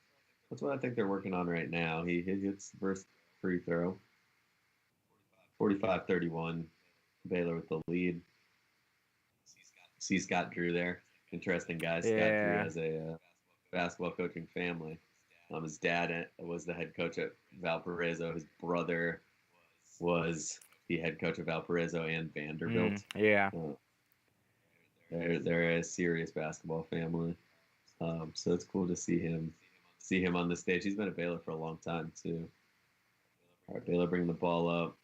what I think they're working on right now. He hits the first free throw. 45-31. Baylor with the lead. See Scott Drew there. Interesting guy. Scott Drew has a basketball coaching family. His dad was the head coach at Valparaiso. His brother was the head coach of Valparaiso and Vanderbilt. Yeah. They're a serious basketball family. So it's cool to see him on the stage. He's been at Baylor for a long time too. All right, Baylor bringing the ball up.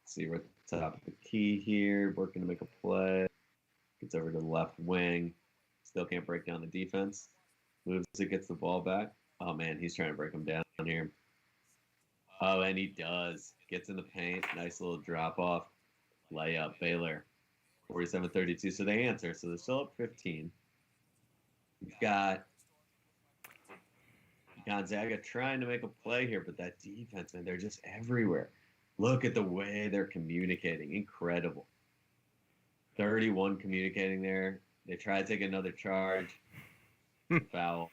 Let's see, we're at the top of the key here, working to make a play. Gets over to the left wing. Still can't break down the defense. Moves it, gets the ball back. Oh man, he's trying to break him down here. Oh, and he does. Gets in the paint. Nice little drop off. Layup. Baylor. 47-32. So they answer. So they're still up 15. We've got Gonzaga trying to make a play here, but that defense, man, they're just everywhere. Look at the way they're communicating. Incredible. 31 communicating there. They try to take another charge. Foul.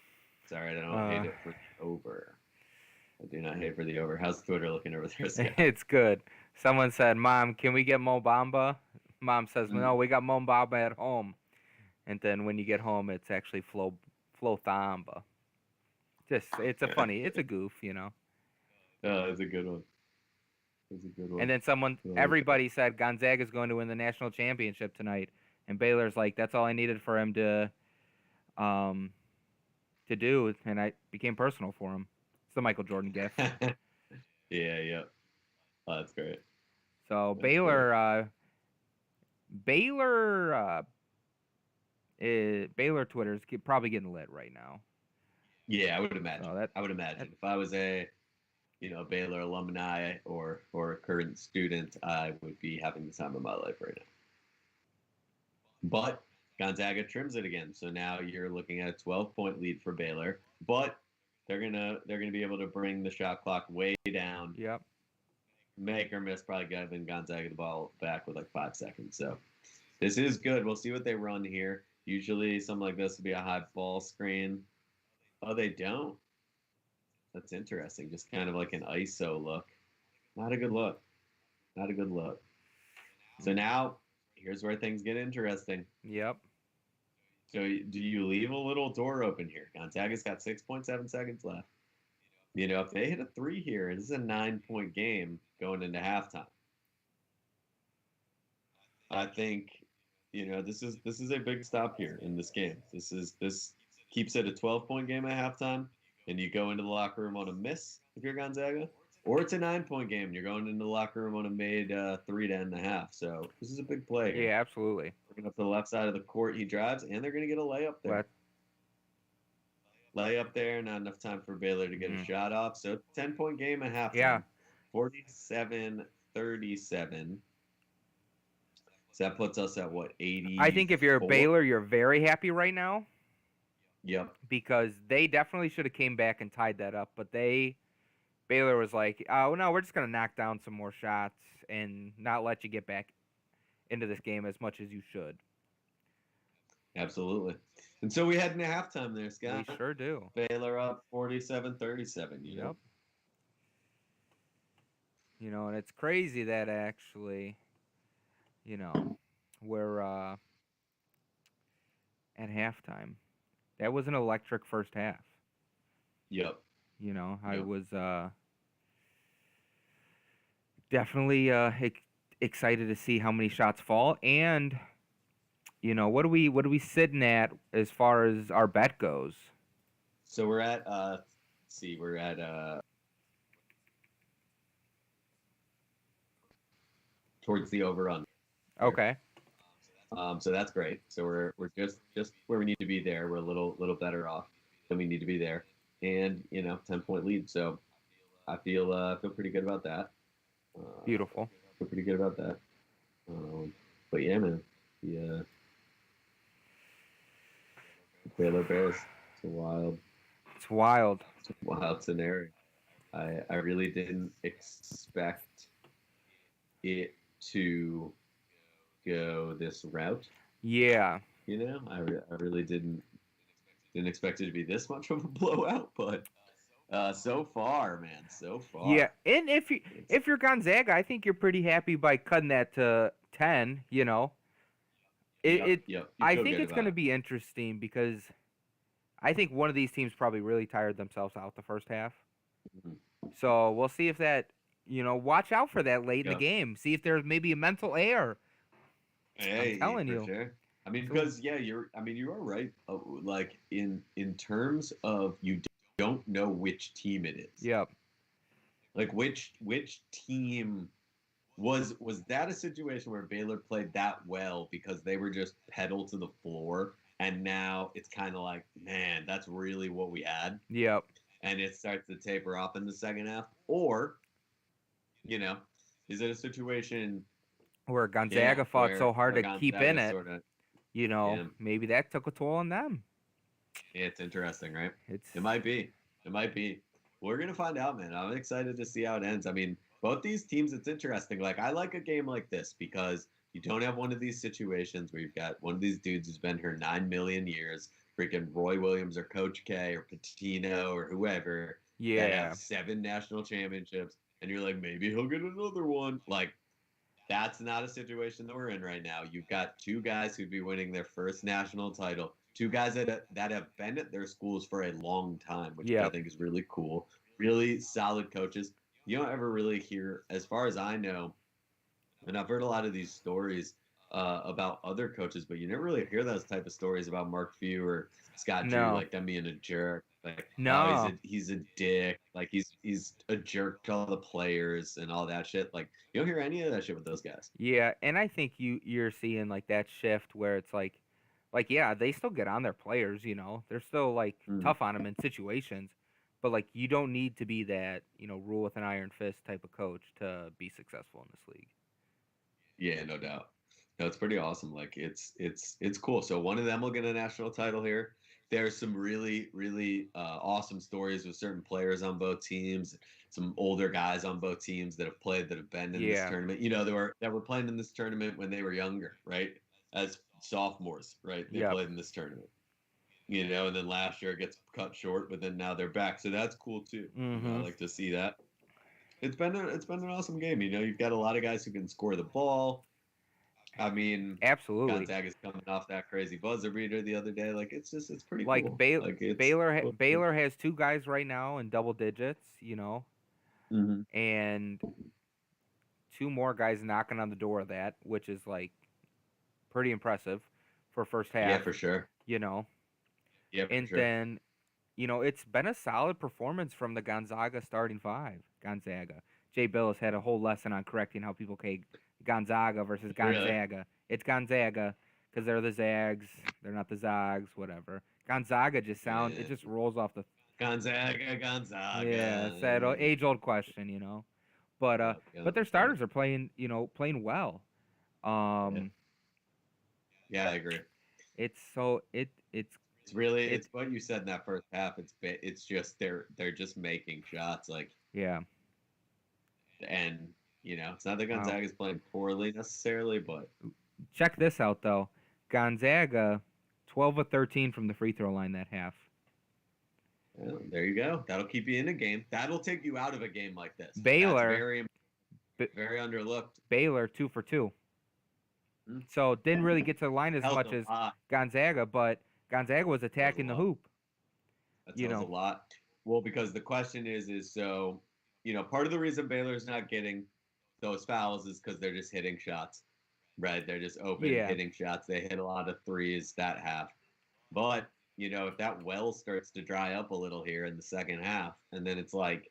Sorry, I don't hate it for the over. I do not hate for the over. How's Twitter looking over there, Scott? It's good. Someone said, "Mom, can we get Mo Bamba?" Mom says, "No, we got Mo Bamba at home." And then when you get home, it's actually Flo Thamba. It's a goof, you know. Oh, that's a good one. And then everybody said Gonzaga's going to win the national championship tonight, and Baylor's like, that's all I needed for him to do, and I became personal for him. It's the Michael Jordan gift. Yeah. Oh, that's great. So That's Baylor Twitter's probably getting lit right now. Yeah, I would imagine. So I would imagine if I was a Baylor alumni or a current student, I would be having the time of my life right now. But Gonzaga trims it again, so now you're looking at a 12-point lead for Baylor. But they're gonna be able to bring the shot clock way down. Yep. Make or miss, probably giving Gonzaga the ball back with like 5 seconds. So this is good. We'll see what they run here. Usually something like this would be a high ball screen. Oh, they don't. That's interesting. Just kind of like an ISO look. Not a good look. Not a good look. So now, here's where things get interesting. Yep. So do you leave a little door open here? Gonzaga's got 6.7 seconds left. If they hit a 3 here, this is a 9-point game going into halftime. I think, this is a big stop here in this game. This keeps it a 12-point game at halftime, and you go into the locker room on a miss if you're Gonzaga, or it's a 9-point game and you're going into the locker room on a made 3 to end the half. So this is a big play here. Yeah, absolutely. Bring up to the left side of the court, he drives, and they're going to get a layup there. Layup there, not enough time for Baylor to get a shot off. So 10-point game at halftime. Yeah. 47-37. So that puts us at what, 80? I think if you're Baylor, you're very happy right now. Yep. Because they definitely should have came back and tied that up, but Baylor was like, "Oh no, we're just gonna knock down some more shots and not let you get back into this game as much as you should." Absolutely. And so we head into halftime there, Scott. We sure do. Baylor up 47-37. Yep. And it's crazy that actually, we're at halftime. That was an electric first half. Yep. I was definitely excited to see how many shots fall, and what are we sitting at as far as our bet goes? So we're at we're at towards the over-under. Okay. So that's great. So we're just where we need to be there. We're a little better off than we need to be there, and 10-point lead. So I feel pretty good about that. Beautiful. Feel pretty good about that. But yeah, man, the Baylor Bears. It's wild. It's a wild scenario. I really didn't expect it to go this route. Yeah. I really didn't expect it to be this much of a blowout, but so far, man, so far. Yeah, and if you're Gonzaga, I think you're pretty happy by cutting that to 10. Yep. I think it's going to be interesting because I think one of these teams probably really tired themselves out the first half. Mm-hmm. So we'll see if that, watch out for that late in the game. See if there's maybe a mental error. Hey, I'm telling you. Sure. I mean, because you are right. Like in terms of you don't know which team it is. Yep. Like which team was that a situation where Baylor played that well because they were just pedal to the floor, and now it's kind of like, man, that's really what we had. Yep. And it starts to taper off in the second half, or is it a situation where Gonzaga fought so hard to keep in it? Maybe that took a toll on them. It's interesting, right? It might be. We're gonna find out, man. I'm excited to see how it ends. I mean, both these teams, it's interesting. Like, I like a game like this because you don't have one of these situations where you've got one of these dudes who's been here 9 million years, freaking Roy Williams or Coach K or Pitino or whoever. Yeah. That have 7 national championships, and you're like, maybe he'll get another one. Like, that's not a situation that we're in right now. You've got 2 guys who'd be winning their first national title, 2 guys that have been at their schools for a long time, which I think is really cool. Really solid coaches. You don't ever really hear, as far as I know, and I've heard a lot of these stories about other coaches, but you never really hear those type of stories about Mark Few or Scott Drew, like them being a jerk. Like, no, he's a dick. Like, he's a jerk to all the players and all that shit. Like, you don't hear any of that shit with those guys. Yeah, and I think you're seeing like that shift where it's like yeah, they still get on their players. They're still like tough on them in situations, but like you don't need to be that rule with an iron fist type of coach to be successful in this league. Yeah, no doubt. No, it's pretty awesome. Like, it's cool. So one of them will get a national title here. There's some really, really awesome stories with certain players on both teams, some older guys on both teams that have been in this tournament. That were playing in this tournament when they were younger, right? As sophomores, right? They played in this tournament. And then last year it gets cut short, but then now they're back, so that's cool too. I like to see that. It's been an awesome game. You've got a lot of guys who can score the ball. I mean, Absolutely. Gonzaga's coming off that crazy buzzer beater the other day. Like it's pretty Like cool. Baylor has two guys right now in double digits, Mm-hmm. and two more guys knocking on the door of that, which is like pretty impressive for first half. Yeah, for sure. Yeah, for and sure. Then, it's been a solid performance from the Gonzaga starting five. Gonzaga. Jay Billis had a whole lesson on correcting how people say Gonzaga versus Gonzaga. Really? It's Gonzaga because they're the Zags. They're not the Zags, whatever. Gonzaga just it just rolls off the... Gonzaga. Yeah, it's that age-old question, But their starters are playing well. Yeah, I agree. It's what you said in that first half. It's just they're just making shots and it's not that Gonzaga's playing poorly necessarily, but check this out though. Gonzaga 12 of 13 from the free throw line that half. Well, there you go. That'll keep you in a game. That'll take you out of a game like this. Baylor very underlooked. Baylor 2 for 2. So didn't really get to the line as much as Gonzaga, but Gonzaga was attacking the hoop. That tells a lot. Well, because the question is so, part of the reason Baylor's not getting those fouls is because they're just hitting shots, right? They're just open hitting shots. They hit a lot of threes that half. But, if that well starts to dry up a little here in the second half, and then it's like,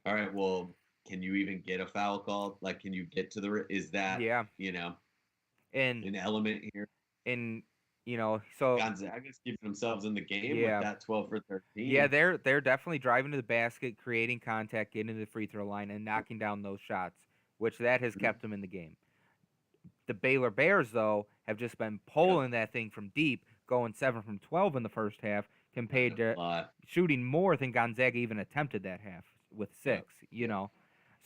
all right, well, can you even get a foul called? Like, can you get to is that, an element here? And so Gonzaga's keeping themselves in the game with that 12 for 13. Yeah, they're definitely driving to the basket, creating contact, getting to the free throw line, and knocking down those shots, which that has kept them in the game. The Baylor Bears, though, have just been pulling that thing from deep, going 7 from 12 in the first half, compared to shooting more than Gonzaga even attempted that half with 6.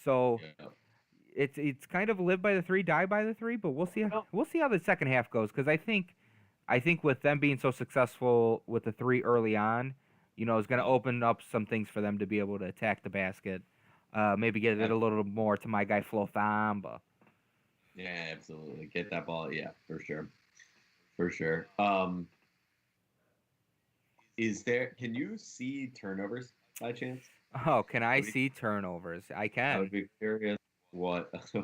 So. It's kind of live by the 3, die by the 3, but we'll see how the second half goes, because I think with them being so successful with the 3 early on, is going to open up some things for them to be able to attack the basket, maybe get it a little more to my guy Flo Thamba. Yeah, absolutely. Get that ball. Yeah, for sure. Can you see turnovers by chance? Oh, can I see turnovers? I can. I would be curious what the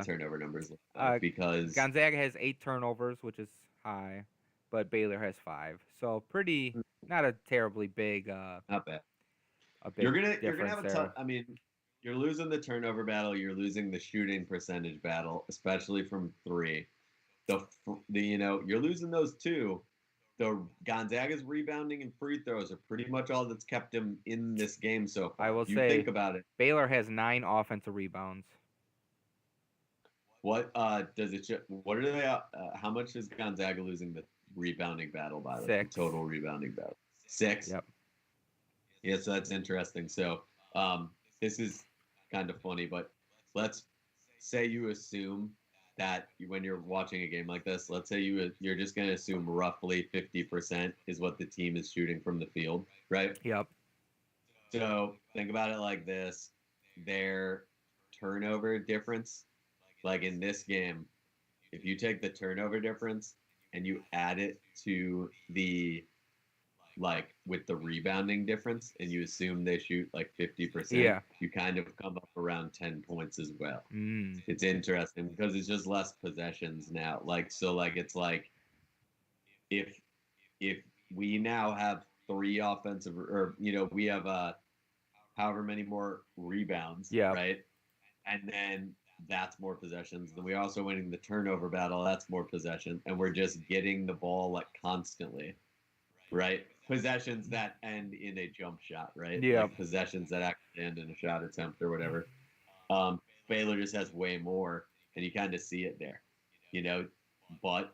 turnover numbers look like, because Gonzaga has 8 turnovers, which is high, but Baylor has 5. So pretty, not a terribly big. Not bad. A big you're gonna have there. a tough. I mean, you're losing the turnover battle. You're losing the shooting percentage battle, especially from 3. You're losing those 2. The Gonzaga's rebounding and free throws are pretty much all that's kept him in this game so far. I will say, think about it. Baylor has 9 offensive rebounds. What does it? What are they? How much is Gonzaga losing the rebounding battle by? 6. Like, the total rebounding battle. 6. Yep. Yeah, so that's interesting. So this is kind of funny, but let's say you assume that when you're watching a game like this, let's say you're just going to assume roughly 50% is what the team is shooting from the field, right? Yep. So think about it like this. Their turnover difference, like in this game, if you take the turnover difference and you add it to the, like, with the rebounding difference, and you assume they shoot like 50%, you kind of come up around 10 points as well. It's interesting because it's just less possessions now. It's like if we now have 3 offensive, or we have however many more rebounds, right? And then that's more possessions. Then we're also winning the turnover battle. That's more possession, and we're just getting the ball like constantly, right? Possessions that end in a jump shot, right? Yeah. Like possessions that actually end in a shot attempt or whatever. Baylor just has way more, and you kind of see it there, But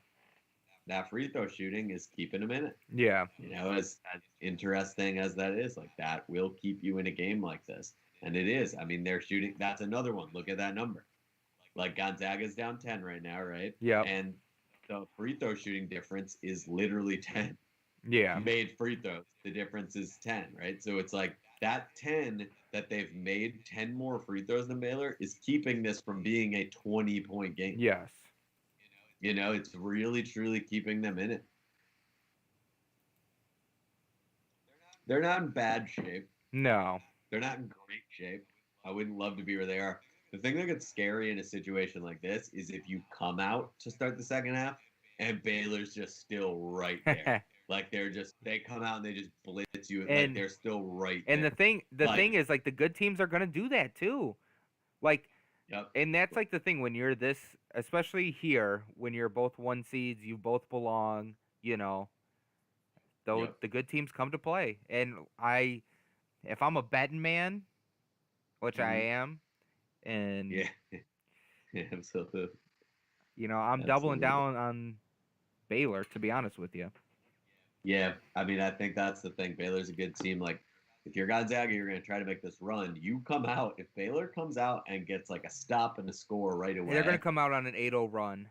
that free throw shooting is keeping them in it. Yeah. As interesting as that is, like, that will keep you in a game like this. And it is. I mean, they're shooting. That's another one. Look at that number. Like, Gonzaga's down 10 right now, right? Yeah. And the free throw shooting difference is literally 10 Yeah. made free throws. The difference is 10, right? So it's like that 10 that they've made 10 more free throws than Baylor is keeping this from being a 20-point game. Yes. It's really, truly keeping them in it. They're not in bad shape. No. They're not in great shape. I wouldn't love to be where they are. The thing that gets scary in a situation like this is if you come out to start the second half and Baylor's just still right there. Like they come out and they just blitz you. Like they're still right there. And the thing is, like, the good teams are gonna do that too. Like, Yep. and that's like the thing when you're this, especially here, when you're both one seeds, you both belong. Though Yep. the good teams come to play, and if I'm a betting man, which I am, and Yeah. Absolutely. I'm doubling down on Baylor, to be honest with you. Yeah, I mean, I think that's the thing. Baylor's a good team. Like, if you're Gonzaga, you're going to try to make this run. You come out. If Baylor comes out and gets like a stop and a score right away, They're going to come out on an 8-0 run,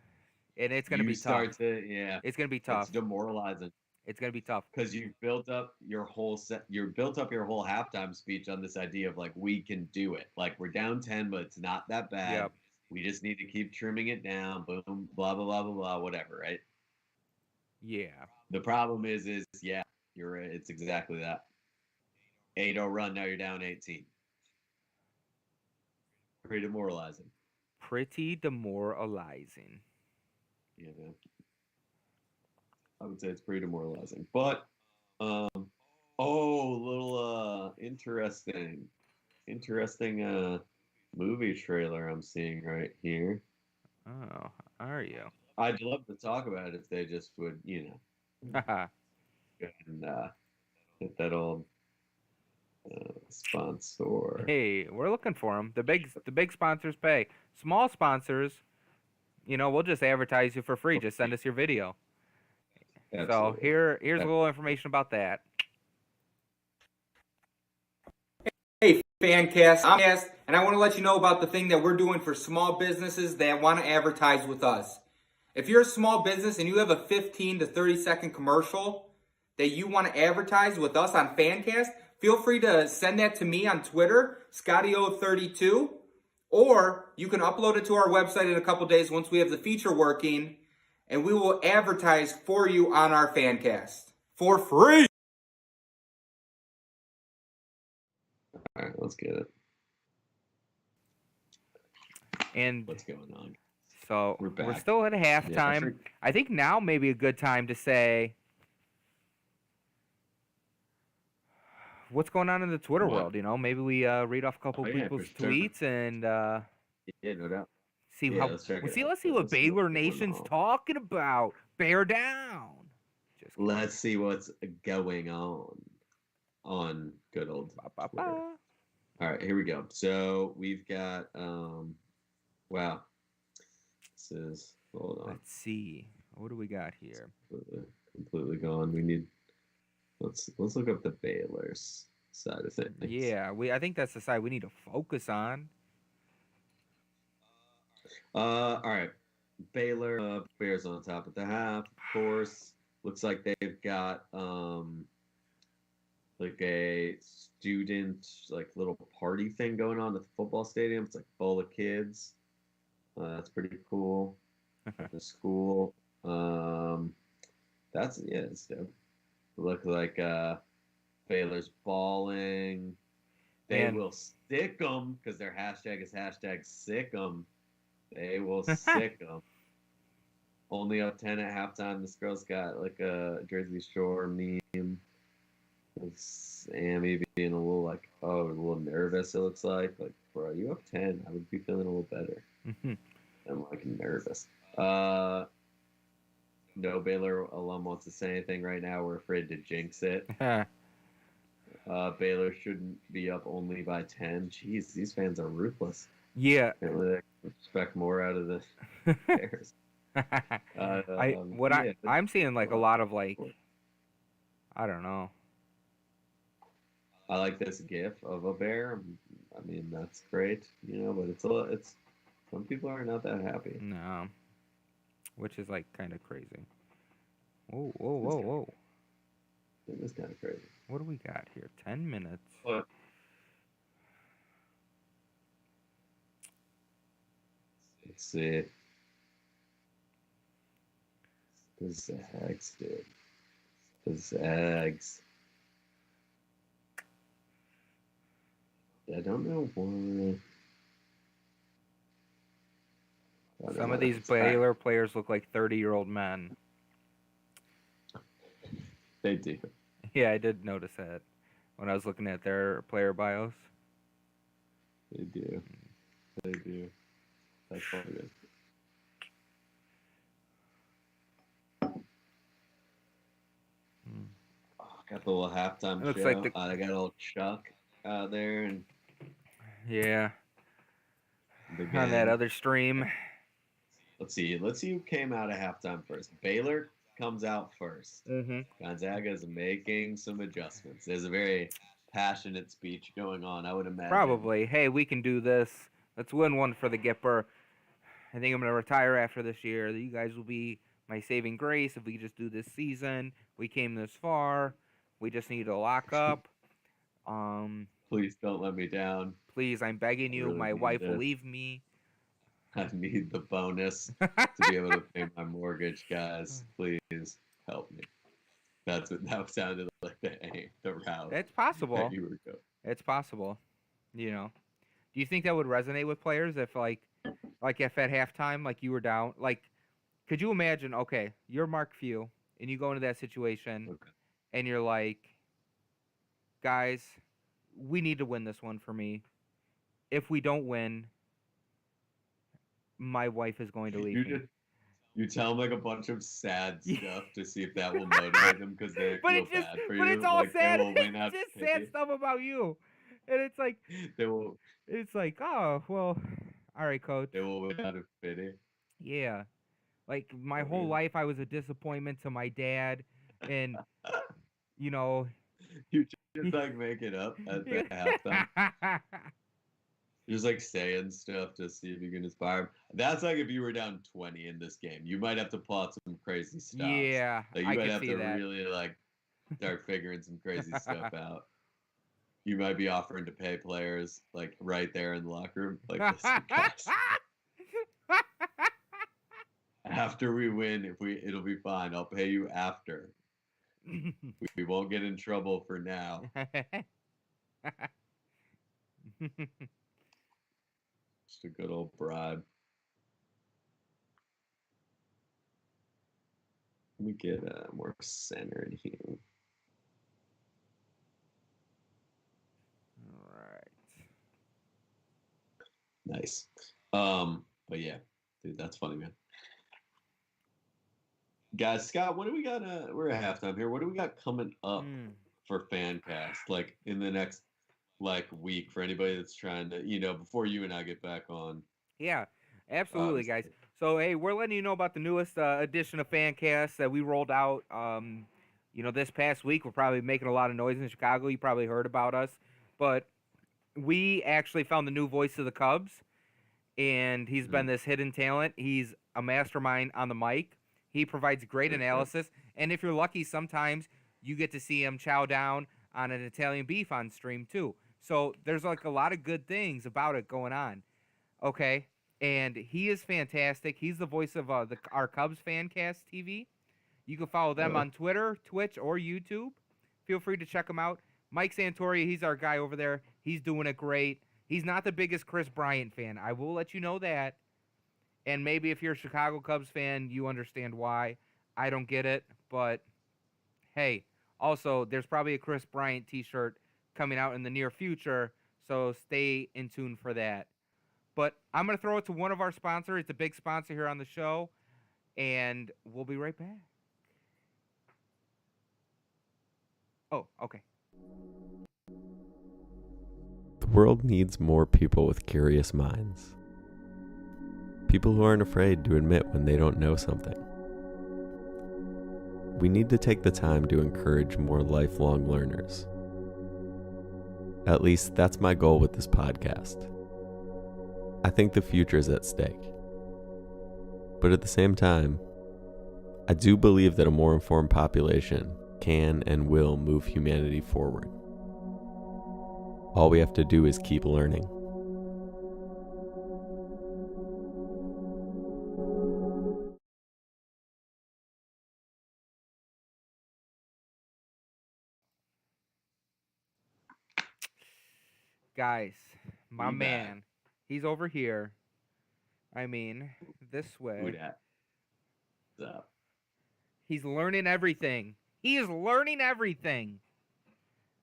and it's going to be tough. It's going to be tough. It's demoralizing. It's going to be tough because you've built up your whole halftime speech on this idea of like we can do it. Like we're down 10, but it's not that bad. Yep. We just need to keep trimming it down. Boom, blah blah blah blah blah, whatever, right? Yeah. The problem is yeah, you're right. It's exactly that. 8-0 run. Now you're down 18. Pretty demoralizing. Yeah, man. I would say it's pretty demoralizing. But, little interesting movie trailer I'm seeing right here. Oh, are you? I'd love to talk about it if they just would, go and hit that old sponsor. Hey, we're looking for them. The big sponsors pay. Small sponsors, we'll just advertise you for free. Just send us your video. Absolutely. So here's a little information about that. Hey, Fancast, I'm Cast, and I want to let you know about the thing that we're doing for small businesses that want to advertise with us. If you're a small business and you have a 15 to 30 second commercial that you want to advertise with us on Fancast, feel free to send that to me on Twitter, ScottyO32, or you can upload it to our website in a couple days once we have the feature working, and we will advertise for you on our Fancast for free. All right, let's get it. And what's going on? So we're still at halftime. Yeah, I think now may be a good time to say what's going on in the Twitter world. Maybe we read off a couple people's tweets and yeah, no doubt. See let's see what Baylor Nation's talking about. Bear down. Let's see what's going on good old Twitter. All right, here we go. So we've got wow. This is hold on. Let's see. What do we got here? Completely gone. We need let's look up the Baylor's side of things. Yeah, I think that's the side we need to focus on. All right. Baylor Bears on top at the half, of course. Looks like they've got like a student little party thing going on at the football stadium. It's like full of kids. That's pretty cool. The school. It's dope. Look like Baylor's balling. They will stick them because their hashtag is #sick'em. They will sick them. Only up 10 at halftime. This girl's got like a Jersey Shore meme. Sammy being a little nervous. It looks like bro, you up 10? I would be feeling a little better. I'm nervous. No Baylor alum wants to say anything right now. We're afraid to jinx it. Baylor shouldn't be up only by 10. Jeez, these fans are ruthless. Yeah. Can't really expect more out of the Bears. I'm seeing a lot of I don't know. I like this GIF of a bear. I mean, that's great, but it's some people are not that happy. No. which is like kind of crazy. Whoa, whoa, whoa, whoa. It is kind of crazy. What do we got here? 10 minutes. What? Let's see. The Zags, dude. The Zags. I don't know why. Some of these Baylor players look like 30-year-old men. They do. Yeah, I did notice that when I was looking at their player bios. They do. They do. That's funny. Oh, got the little halftime It looks show. like They got old Chuck out there and Yeah, the on that gang. other stream. Let's see who came out at halftime first. Baylor comes out first. Mm-hmm. Gonzaga is making some adjustments. There's a very passionate speech going on, I would imagine. Probably. Hey, we can do this. Let's win one for the Gipper. I think I'm going to retire after this year. You guys will be my saving grace if we just do this season. We came this far. We just need to lock up. Please don't let me down. Please, I'm begging you. Really My need wife will this. leave me. I need the bonus to be able to pay my mortgage, guys. Please help me. That sounded like the route. It's possible. that you were going. It's possible. You know. Do you think that would resonate with players if like if at halftime like you were down, like could you imagine, okay, you're Mark Few and you go into that situation Okay. and you're like, guys, we need to win this one for me. If we don't win, my wife is going to leave me. You tell them like a bunch of sad stuff to see if that will motivate them because they But feel it's just, bad for but you. it's all like, sad. They will win It's out just pity. sad stuff about you, and it's like, They will oh well, all right, coach. win out of pity. Yeah, like my Oh, whole yeah. life I was a disappointment to my dad, and you know. You just like make it up at the halftime. Just like saying stuff to see if you can inspire them. That's like if you were down 20 in this game. You might have to pull out some crazy stuff. Yeah, Like you I might can have see to that. really like start figuring some crazy stuff out. You might be offering to pay players like right there in the locker room. Like, listen, guys, after we win, it'll be fine. I'll pay you after. We won't get in trouble for now. Just a good old bribe. Let me get more centered here. All right. Nice. But yeah, dude, that's funny, man. Guys, Scott, what do we got? We're at halftime here. What do we got coming up for FanCast? Like in the next week for anybody that's trying to, before you and I get back on. Yeah, absolutely, guys. So, hey, we're letting you know about the newest edition of FanCast that we rolled out, this past week. We're probably making a lot of noise in Chicago. You probably heard about us. But we actually found the new voice of the Cubs, and he's been this hidden talent. He's a mastermind on the mic. He provides great analysis. And if you're lucky, sometimes you get to see him chow down on an Italian beef on stream, too. So there's like a lot of good things about it going on. Okay, and he is fantastic. He's the voice of our Cubs FanCast TV. You can follow them on Twitter, Twitch, or YouTube. Feel free to check them out. Mike Santori, he's our guy over there. He's doing it great. He's not the biggest Chris Bryant fan. I will let you know that. And maybe if you're a Chicago Cubs fan, you understand why. I don't get it, but hey, also, there's probably a Chris Bryant t-shirt coming out in the near future, so stay in tune for that. But I'm going to throw it to one of our sponsors. It's a big sponsor here on the show, and we'll be right back. Oh, okay. The world needs more people with curious minds. People who aren't afraid to admit when they don't know something. We need to take the time to encourage more lifelong learners. At least that's my goal with this podcast. I think the future is at stake. But at the same time, I do believe that a more informed population can and will move humanity forward. All we have to do is keep learning. Guys, my We back. man, he's over here. I mean, this Who way. dat? What's up? He's learning everything. He is learning everything.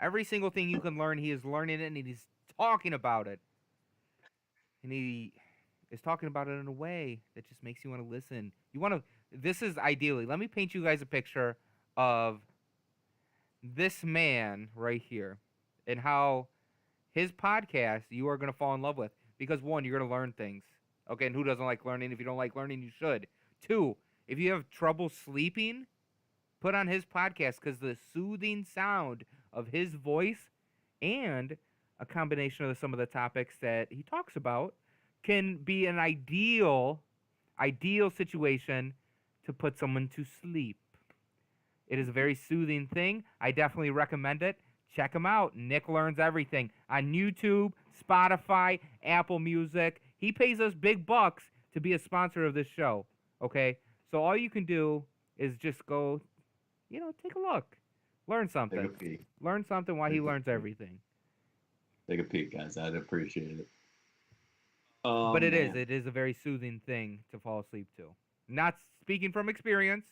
Every single thing you can learn, he is learning it, and he's talking about it. And he is talking about it in a way that just makes you want to listen. You want to. This is ideally. Let me paint you guys a picture of this man right here, and how his podcast you are going to fall in love with. Because one, you're going to learn things. Okay, and who doesn't like learning? If you don't like learning, you should. Two, if you have trouble sleeping, put on his podcast, because the soothing sound of his voice and a combination of some of the topics that he talks about can be an ideal situation to put someone to sleep. It is a very soothing thing. I definitely recommend it. Check him out. Nick Learns Everything on YouTube, Spotify, Apple Music. He pays us big bucks to be a sponsor of this show. Okay? So all you can do is just go, take a look. Learn something. Take a peek. Learn something while he learns everything. Take a peek, guys. I'd appreciate it. But it man. is a very soothing thing to fall asleep to. Not speaking from experience,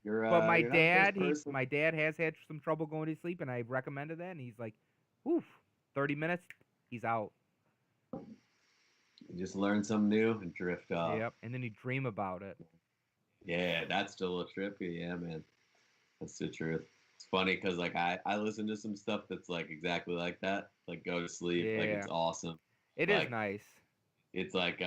but my you're not the dad, first person. my dad has had some trouble going to sleep, and I recommended that, and he's like, "Oof, 30 minutes, he's out." You just learn something new and drift off. Yep, and then you dream about it. Yeah, that's still a trippy. Yeah, man. That's the truth. It's funny because like I listen to some stuff that's like exactly like that. Like go to sleep. Like Yeah. it's awesome. It is Like, nice. It's like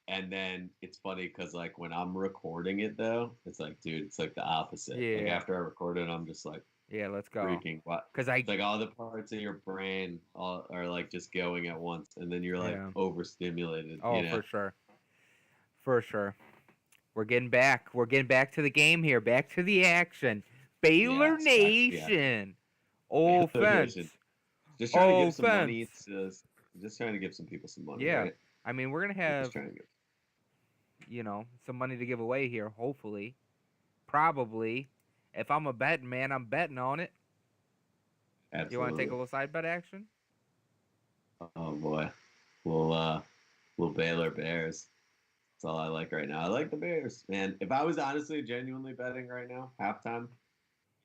and then it's funny because like when I'm recording it though, it's like dude, it's like the opposite. Like Yeah. after I record it, I'm just like Yeah, let's go. freaking what? Because It's like all the parts of your brain all are like just going at once, and then you're like Yeah. overstimulated. Oh, you know? for sure. For sure. We're getting back. We're getting back to the game here. Back to the action. Baylor Yes, back to the Nation. Offense. Nation. Just trying to give some Offense. money to just trying to give some people some money. Yeah. Right? I mean, we're going to Just have, trying to give. some money to give away here, hopefully. Probably. If I'm a betting man, I'm betting on it. Absolutely. You want to take a little side bet action? Oh boy, little Baylor Bears. That's all I like right now. I like the Bears, man. If I was honestly genuinely betting right now, halftime,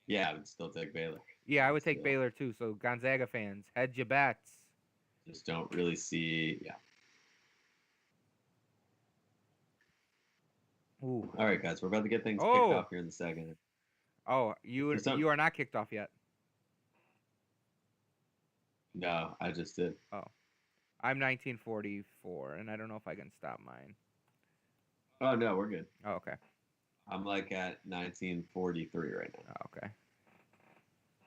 yeah, I would still take Baylor. Yeah, I would take Still. Baylor too. So Gonzaga fans, hedge your bets. Just don't really see. Yeah. Ooh. All right, guys, we're about to get things kicked Oh. off here in the second. Oh, you There's some- you are not kicked off yet. No, I just did. I'm 1944, and I don't know if I can stop mine. Oh no, we're good. Oh, okay. I'm like at 1943 right now. Oh, okay.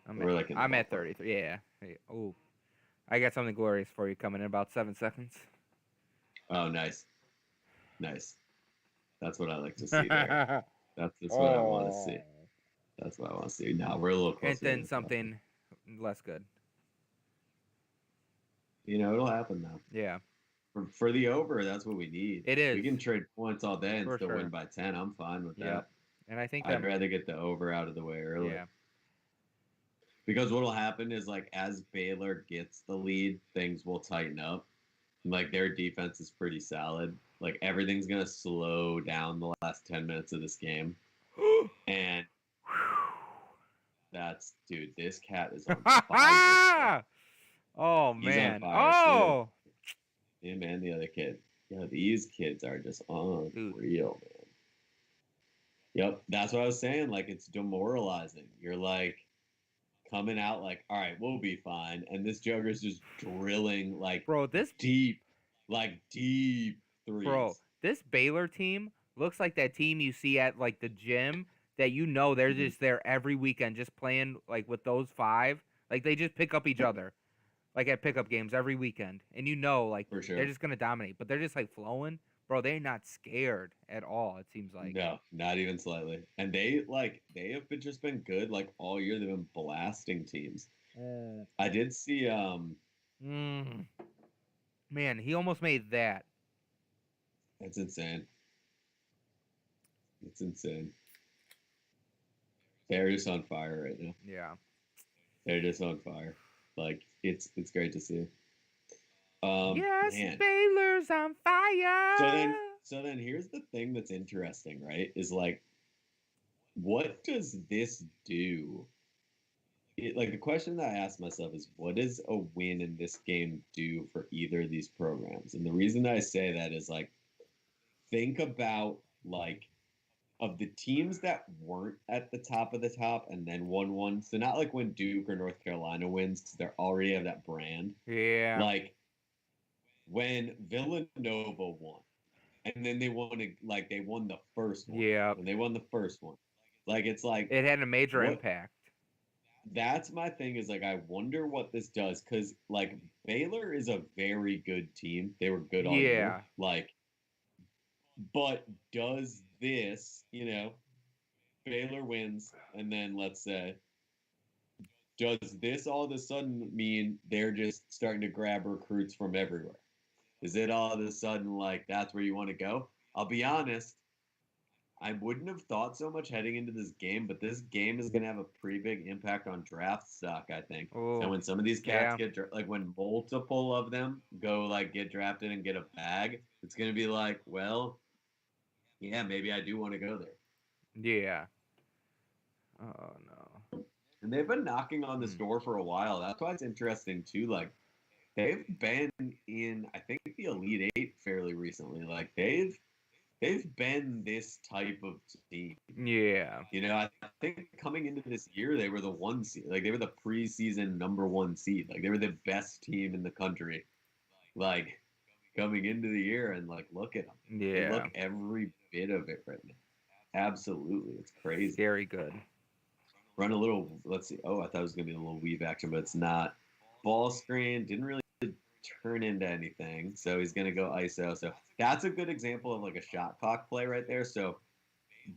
We're like in the I'm at ballpark. 33. Yeah. Hey, ooh. I got something glorious for you coming in about 7 seconds. Oh, nice, nice. That's what I like to see. There. That's what I want to see. That's what I want to see. Now we're a little closer. And then something less good. It'll happen now. Yeah. For the over, that's what we need. It is. We can trade points all day and For still sure. win by 10. I'm fine with that. Yep. And I think I'd that. rather get the over out of the way early. Yeah. Because what'll happen is like as Baylor gets the lead, things will tighten up. Like their defense is pretty solid. Like everything's gonna slow down the last 10 minutes of this game. And dude, this cat is on fire. Oh He's on man. fire, Oh. Him and the other kid. These kids are just unreal, man. Yep, that's what I was saying. Like it's demoralizing. You're like coming out like, all right, we'll be fine, and this Jugger's just drilling like deep threes. Bro, this Baylor team looks like that team you see at like the gym that they're just there every weekend just playing like with those five. Like they just pick up each other. Like at pickup games every weekend. And like For sure. they're just gonna dominate. But they're just like flowing. Bro, they're not scared at all, it seems like. No, not even slightly. And they have been good like all year. They've been blasting teams. I did see Mm. Man, he almost made that. it's insane. It's insane. They're just on fire right now. Yeah. They're just on fire. Like it's great to see. Yes, Man. Baylor's on fire. So then here's the thing that's interesting, right? Is like, what does this do? Like the question that I ask myself is, what does a win in this game do for either of these programs? And the reason I say that is like, think about like of the teams that weren't at the top of the top and then won one. So not like when Duke or North Carolina wins, because they already have that brand. Yeah. Like when Villanova won, and then they won they won the first one. Yeah. When they won the first one, like it's like It had a major impact. That's my thing. Is like I wonder what this does because like Baylor is a very good team. They were good all year. Like, but does this, Baylor wins, and then let's say, does this all of a sudden mean they're just starting to grab recruits from everywhere? Is it all of a sudden like that's where you want to go? I'll be honest, I wouldn't have thought so much heading into this game, but this game is going to have a pretty big impact on draft stock, I think. Ooh, and when some of these cats get like when multiple of them go like get drafted and get a bag, it's going to be like, well, yeah, maybe I do want to go there. Yeah. Oh no. And they've been knocking on this door for a while. That's why it's interesting too. Like they've been in, I think, the Elite Eight fairly recently. Like they've been this type of team. Yeah. I think coming into this year, they were the 1 seed. Like they were the preseason number 1 seed. Like they were the best team in the country. Like coming into the year, and like look at them. Yeah. Look every bit of it right now. Absolutely, it's crazy. Very good. Run a little. Let's see. Oh, I thought it was gonna be a little weave action, but it's not. Ball screen didn't really turn into anything, so he's gonna go ISO. So that's a good example of like a shot clock play right there. So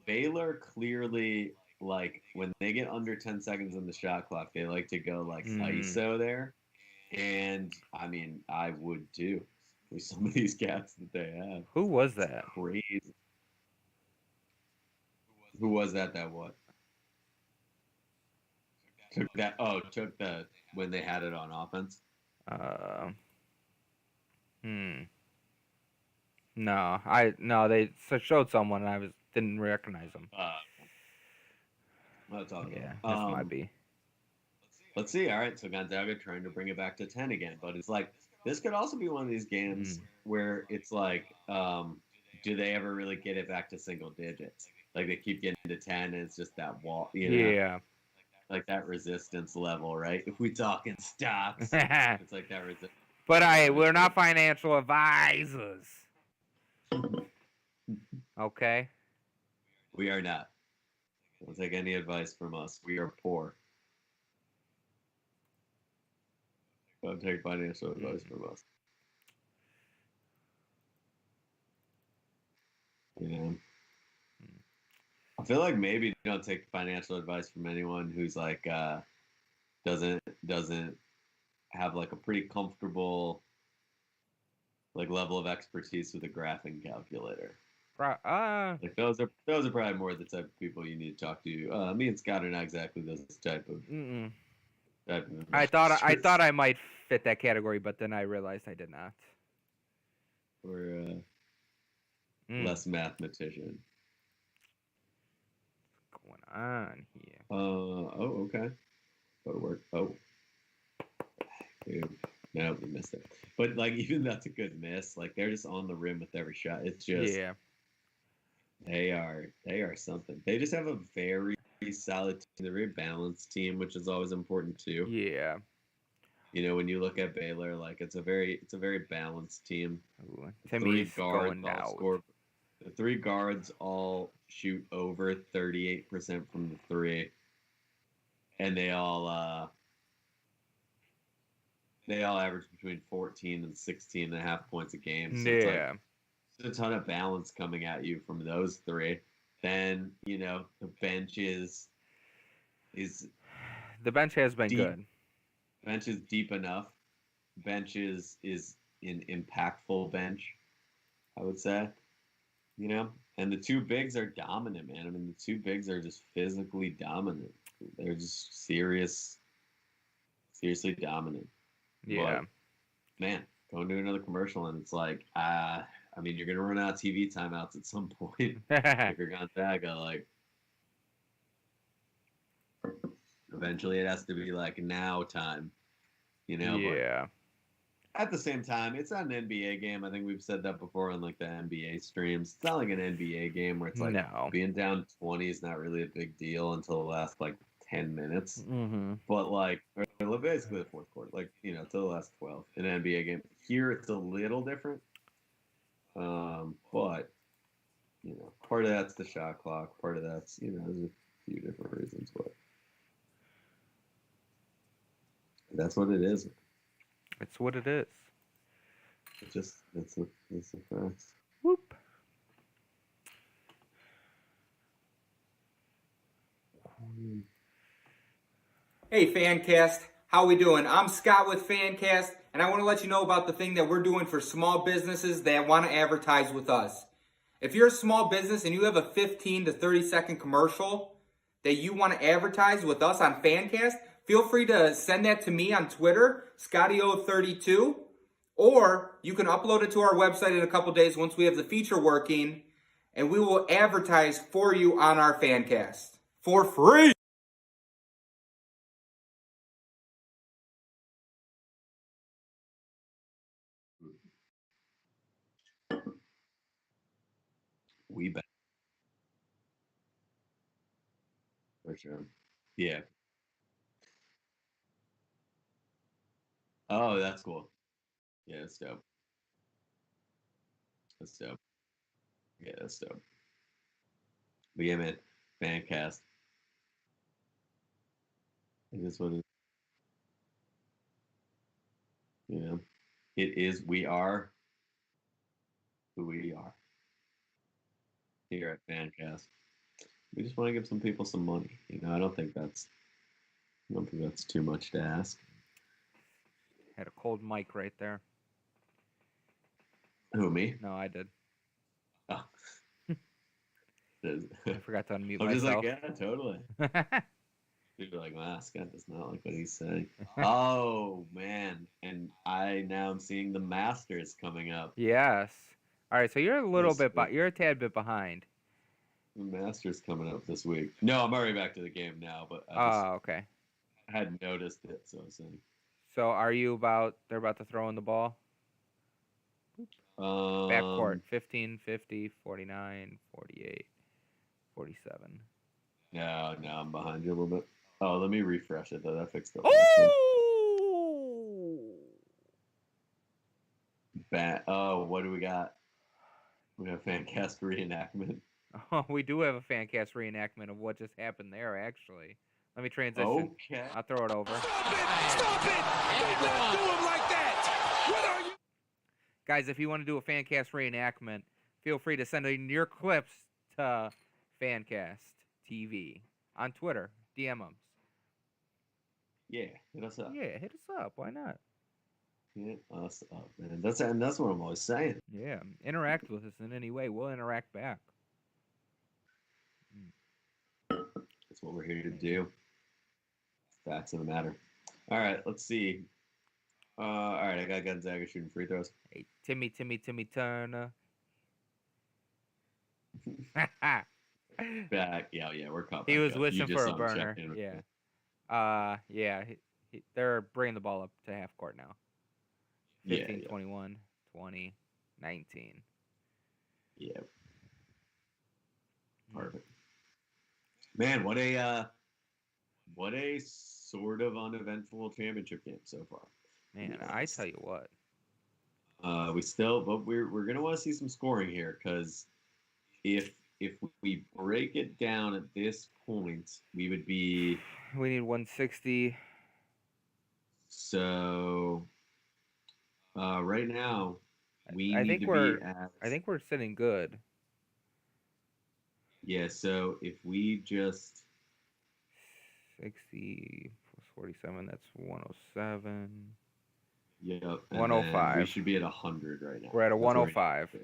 Baylor clearly, like when they get under 10 seconds in the shot clock, they like to go like ISO there. And I mean, I would too with some of these cats that they have. Who was that? It's crazy. Who was that? That what? Took that? Oh, took the when they had it on offense. No, they showed someone and I didn't recognize them. That's all good. Yeah, this might be. Let's see. All right, so Gonzaga trying to bring it back to 10 again, but it's like this could also be one of these games where it's like, do they ever really get it back to single digits? Like they keep getting to 10, and it's just that wall, Yeah. Like that resistance level, right? If we talk in stocks, it's like that resistance. But we're not financial advisors. Okay. We are not. Don't take any advice from us. We are poor. Don't take financial advice from us. I feel like maybe you don't take financial advice from anyone who's like doesn't have like a pretty comfortable like level of expertise with a graphing calculator. Like those are probably more the type of people you need to talk to. Me and Scott are not exactly those type of. I thought I might fit that category, but then I realized I did not. We're less mathematician. What's going on here? Oh, okay. Go to work. Oh. Dude. No, we missed it. But like even that's a good miss. Like they're just on the rim with every shot. It's just they are something. They just have a very solid team. They're a very balanced team, which is always important too. Yeah. When you look at Baylor, like it's a very balanced team. Timmy's going out. The 3 guards all shoot over 38% from the 3, and they all average between 14 and 16.5 points a game. So it's like a ton of balance coming at you from those three. Then the bench is The bench has been deep. good. Bench is deep enough. Bench is an impactful bench, I would say. And the two bigs are dominant, man. I mean, the two bigs are just physically dominant. They're just seriously dominant. Yeah. But, man, going to another commercial, and it's like, I mean, you're gonna run out of TV timeouts at some point. If you're Gonzaga, like, eventually it has to be like now time, Yeah. But at the same time, it's not an NBA game. I think we've said that before on like the NBA streams. It's not like an NBA game where it's like No. being down 20 is not really a big deal until the last like 10 minutes. Mm-hmm. But like, or basically the fourth quarter, like till the last 12 in an NBA game. Here it's a little different. But part of that's the shot clock. Part of that's there's a few different reasons, but that's what it is. It's what it is. It's the facts. Whoop. Hey Fancast, how we doing? I'm Scott with Fancast, and I want to let you know about the thing that we're doing for small businesses that want to advertise with us. If you're a small business and you have a 15 to 30 second commercial that you want to advertise with us on Fancast, feel free to send that to me on Twitter, ScottyO32, or you can upload it to our website in a couple days once we have the feature working, and we will advertise for you on our Fancast for free. We bet. For sure. Yeah. Oh, that's cool. Yeah, that's dope. That's dope. Yeah, that's dope. But yeah, man, Fancast. It is what it is. We are who we are here at Fancast. We just want to give some people some money. I don't think that's too much to ask. Had a cold mic right there. Who, me? No, I did. Oh. I forgot to unmute I'm just myself. like, yeah, totally. People are like, wow, Scott does not like what he's saying. Oh, man. And I now am seeing the Masters coming up. Yes. All right, so you're a little bit, you're a tad bit behind. The Masters coming up this week. No, I'm already back to the game now, but Okay. I hadn't noticed it, so I'm saying. So are you they're about to throw in the ball? Backcourt, 15, 50, 49, 48, 47. No, I'm behind you a little bit. Oh, let me refresh it, though. That fixed it. Oh, what do we got? We have Fancast reenactment. Oh, we do have a Fancast reenactment of what just happened there, actually. Let me transition. Okay. I'll throw it over. Stop it! Do not do him like that! What are you? Guys, if you want to do a Fancast reenactment, feel free to send in your clips to Fancast TV on Twitter. DM them. Yeah, hit us up. Yeah, hit us up. Why not? Hit us up, man. That's what I'm always saying. Yeah, interact with us in any way. We'll interact back. That's what we're here to do. Facts of the matter. All right, let's see. All right, I got Gonzaga shooting free throws. Hey, Timmy Turner. Back, yeah, we're caught. He was up. wishing for a burner. Check-in. Yeah. They're bringing the ball up to half court now. 15, Yeah. 21, 20, 19. Yeah. Perfect. Man, what a sort of uneventful championship game so far. Man, I tell you what. But we're gonna want to see some scoring here, because if we break it down at this point, we would be. We need 160. So right now, We I need think to we're be at. I think we're sitting good. Yeah, so if we just 60 plus 47, that's 107. yep, and then we 105. should be at 100 right now. We're at a That's where we need 105. to be.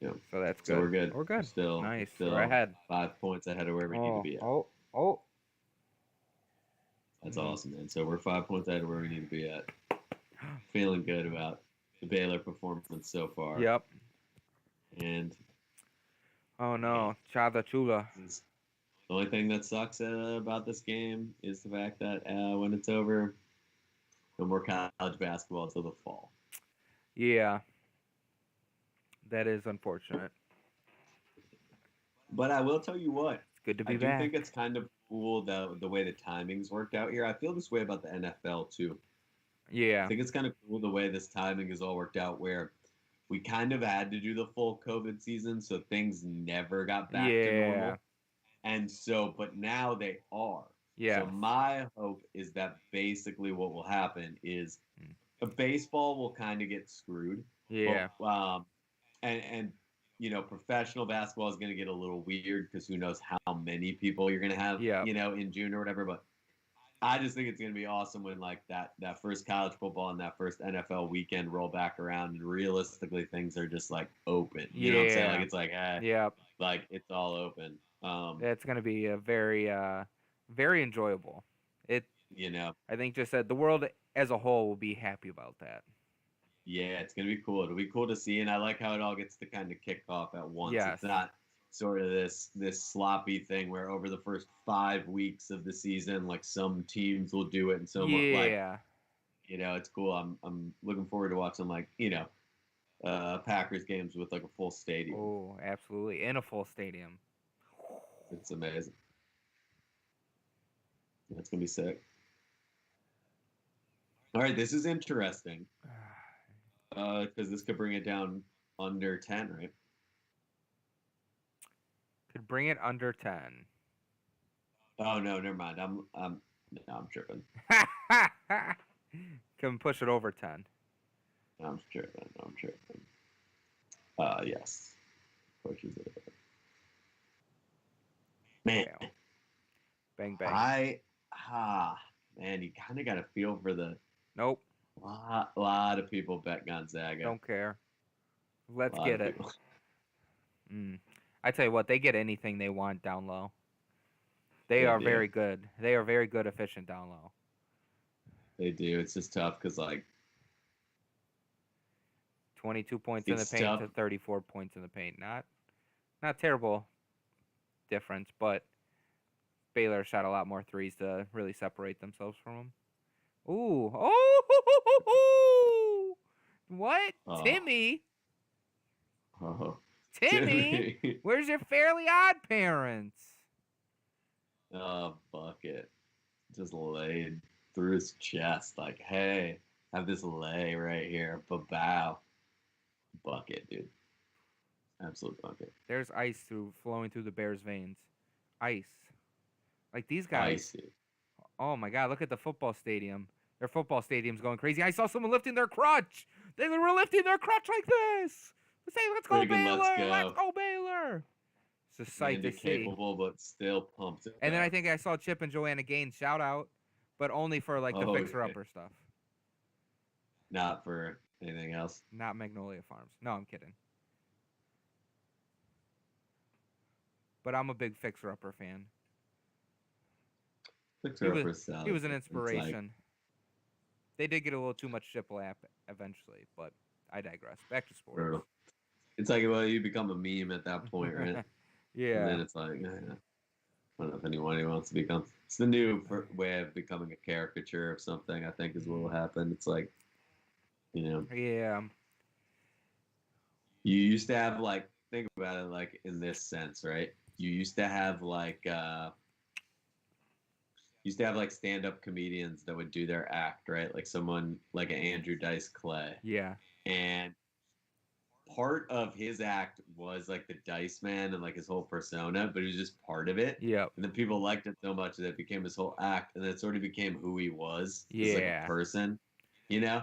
Yep. So that's So good. we're good. We're good. We're Nice. We're still ahead. 5 points ahead of where we need to Oh, be at. oh. That's awesome, man. So we're 5 points ahead of where we need to be at. Feeling good about the Baylor performance so far. Yep. And Oh no, Chada Chula. the only thing that sucks about this game is the fact that when it's over, no more college basketball until the fall. Yeah. That is unfortunate. But I will tell you what, It's good to I be do back. think it's kind of cool the way the timing's worked out here. I feel this way about the NFL too. I Yeah. think it's kind of cool the way this timing is all worked out where we kind of had to do the full COVID season, so things never got back to normal. Yeah. And so, but now they are. Yeah. So my hope is that basically what will happen is Mm. baseball will kind of get screwed. Yeah. But, and you know, professional basketball is going to get a little weird because who knows how many people you're going to have, Yeah. you know, in June or whatever. But I just think it's going to be awesome when like that first college football and that first NFL weekend roll back around and realistically things are just like open. You know what I'm saying? Like it's like, Yep. like it's all open. It's gonna be a very very enjoyable. It You know, I think just that the world as a whole will be happy about that. yeah, it's gonna be cool. It'll be cool to see, and I like how it all gets to kind of kick off at once. Yes. It's not sort of this sloppy thing where over the first 5 weeks of the season, like some teams will do it and some won't. Like, Yeah. you know, it's cool. I'm looking forward to watching like Packers games with like a full stadium. Oh, absolutely. In a full stadium. It's amazing. That's gonna be sick. All right, this is interesting because this could bring it down under 10, right? Could bring it under 10. Oh no, never mind. I'm tripping. Can push it over 10. I'm tripping. Yes. Pushes it over. Man, Okay. Bang bang. Man, you kind of got to feel for the Nope. lot of people bet Gonzaga. Don't care. Let's Lot get of it. people. I tell you what, they get anything they want down low. They They are do. very good. They are very good, efficient down low. They do. It's just tough because like 22 points in the It's paint tough. to 34 points in the paint. Not terrible difference, but Baylor shot a lot more threes to really separate themselves from them. Ooh. Oh! What? Oh. Timmy? oh, Timmy? Where's your Fairly Odd Parents? Bucket just laid through his chest like, hey, have this lay right here, bow. Bucket, dude. Absolute bucket. There's ice flowing through the Bears' veins. Ice. Like these guys. Icy. Oh my God! Look at the football stadium. Their football stadium's going crazy. I saw someone lifting their crutch. They were lifting their crutch like this. Say, "Let's go Friggin' Baylor! let's go. Let's go Baylor!" It's a sight to Andy see. capable, but still pumped. And then I think I saw Chip and Joanna Gaines shout out, but only for like the Oh, fixer yeah. upper stuff, Not for anything else. not Magnolia Farms. No, I'm kidding. But I'm a big fixer upper fan. Fixer He upper was, salad. he was an It's like- inspiration. They did get a little too much triple app eventually, but I digress. Back to sports. brutal. It's like, well, you become a meme at that point, right? And Yeah. then it's like, I don't know if anyone wants to become. It's the new way of becoming a caricature of something. I think is what will happen. It's like, you know, Yeah. you used to have like, think about it like in this sense, right? You used to have like stand-up comedians that would do their act, right? Like someone like an Andrew Dice Clay. Yeah. And part of his act was like the Dice Man and like his whole persona, but it was just part of it. Yep. And then people liked it so much that it became his whole act, and then it sort of became who he was as like Yeah. a person, you know?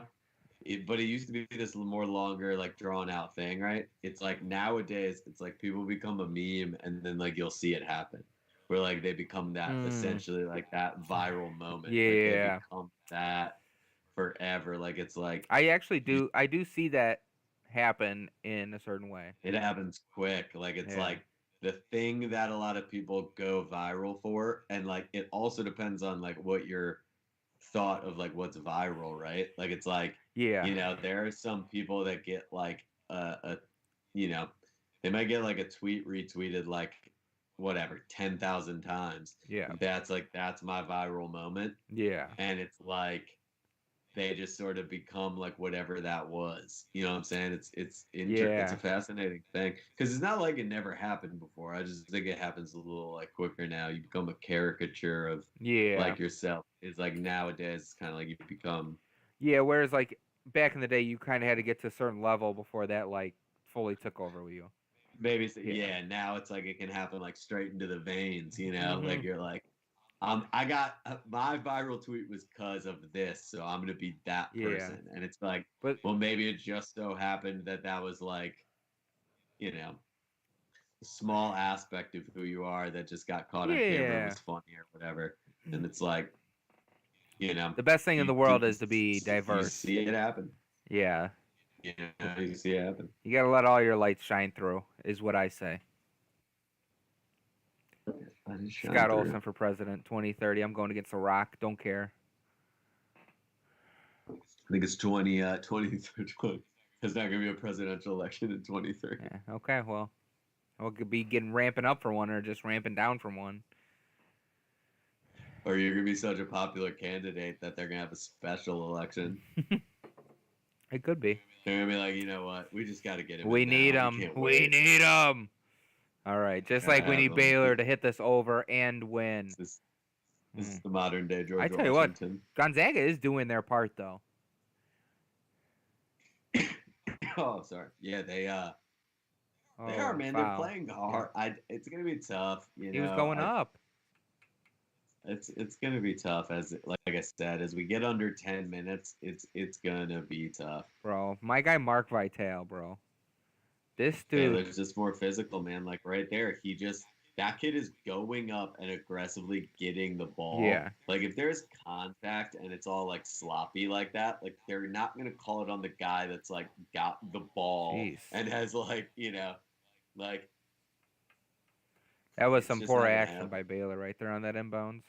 but it used to be this more longer, like drawn out thing, right? It's like nowadays, it's like people become a meme, and then like you'll see it happen, where like they become that essentially like that viral moment. Like they Yeah. become that forever. Like it's like I actually you, do. I do see that happen in a certain way. it happens quick. Like it's Yeah. like the thing that a lot of people go viral for, and like it also depends on like what your thought of like what's viral, right? Like it's like, Yeah. there are some people that get like a you know, they might get like a tweet retweeted like whatever 10,000 times. Yeah. That's my viral moment, Yeah. and it's like they just sort of become like whatever that was. You know what I'm saying? It's Yeah. a fascinating thing because it's not like it never happened before. I just think it happens a little like quicker now. You become a caricature of Yeah. like yourself. It's like nowadays it's kind of like you become Yeah. Whereas like back in the day, you kind of had to get to a certain level before that like fully took over with you. maybe Yeah. yeah, now it's like it can happen like straight into the veins, like Mhm. you're like I got my viral tweet was because of this, so I'm gonna be that Yeah. person, and it's like, But well, maybe it just so happened that that was like, you know, a small aspect of who you are that just got caught on camera and yeah. was funny or whatever, and it's like, you know, The best thing in you the do world is to be you diverse. see it happen, Yeah. you see it happen. You gotta let all your lights shine through, is what I say. Let it shine Scott through. Olson for president, 2030. I'm going against The Rock. Don't care. I think it's 20. There's not going to be a presidential election in 2030. Yeah. Okay. Well, I could be getting ramping up for one or just ramping down from one. Or you're going to be such a popular candidate that they're going to have a special election. It could be. They're going to be like, you know what? We just got to get him We in need now. him. Can't We wait. need him. All right. Just Gotta like we have need him. Baylor to hit this over and win. This is the modern day George I tell you what, Washington. Gonzaga is doing their part though. Oh, sorry. Yeah, they are, man. They're Foul. playing hard. It's going to be tough. He was going up, It's going to be tough as like I said, as we get under 10 minutes, it's going to be tough. bro. My guy Mark Vitale, bro. This dude. Baylor's just more physical, man. Like right there, that kid is going up and aggressively getting the ball. Yeah. Like if there's contact and it's all like sloppy like that, like they're not gonna call it on the guy that's like got the ball Jeez. and has like like That was it's some just poor not gonna action happen. by Baylor right there on that inbounds.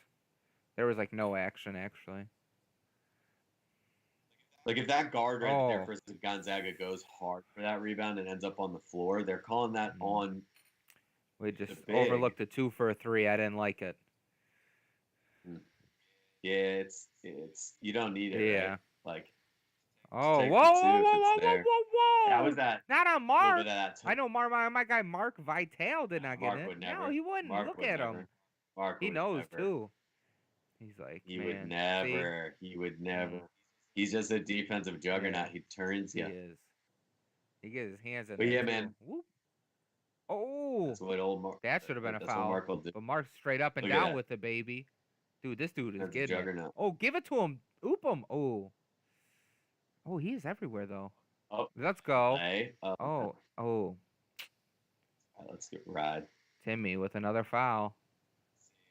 There was like no action actually. Like if that guard right there Oh. for Gonzaga goes hard for that rebound and ends up on the floor, they're calling that on. We just big. overlooked a 2 for a 3. I didn't like it. Yeah, it's you don't need it. Yeah. Right? Like Oh, take whoa, the whoa, two whoa, if whoa, it's whoa, there. whoa. That was that. Not on little Mark. bit of that I know my guy Mark Vitale did not get Mark it. would never. No, he wouldn't. Mark Look would at never. him. Mark He would knows never. too. He's like, He man, would never. see? He would never. He's just a defensive juggernaut. Yeah. He turns He you. is. He gets his hands in But there yeah, too. man. Whoop. Oh, That's what old Mark. that should have been a That's what foul. Mark will do. But Mark's straight up and Look at down that. with it, baby. Dude, this dude is That's a getting it. juggernaut. Oh, give it to him. Oop him. Oh. Oh, he is everywhere though. Oh, Let's go. hey. Oh. All right, let's get ride. Timmy with another foul.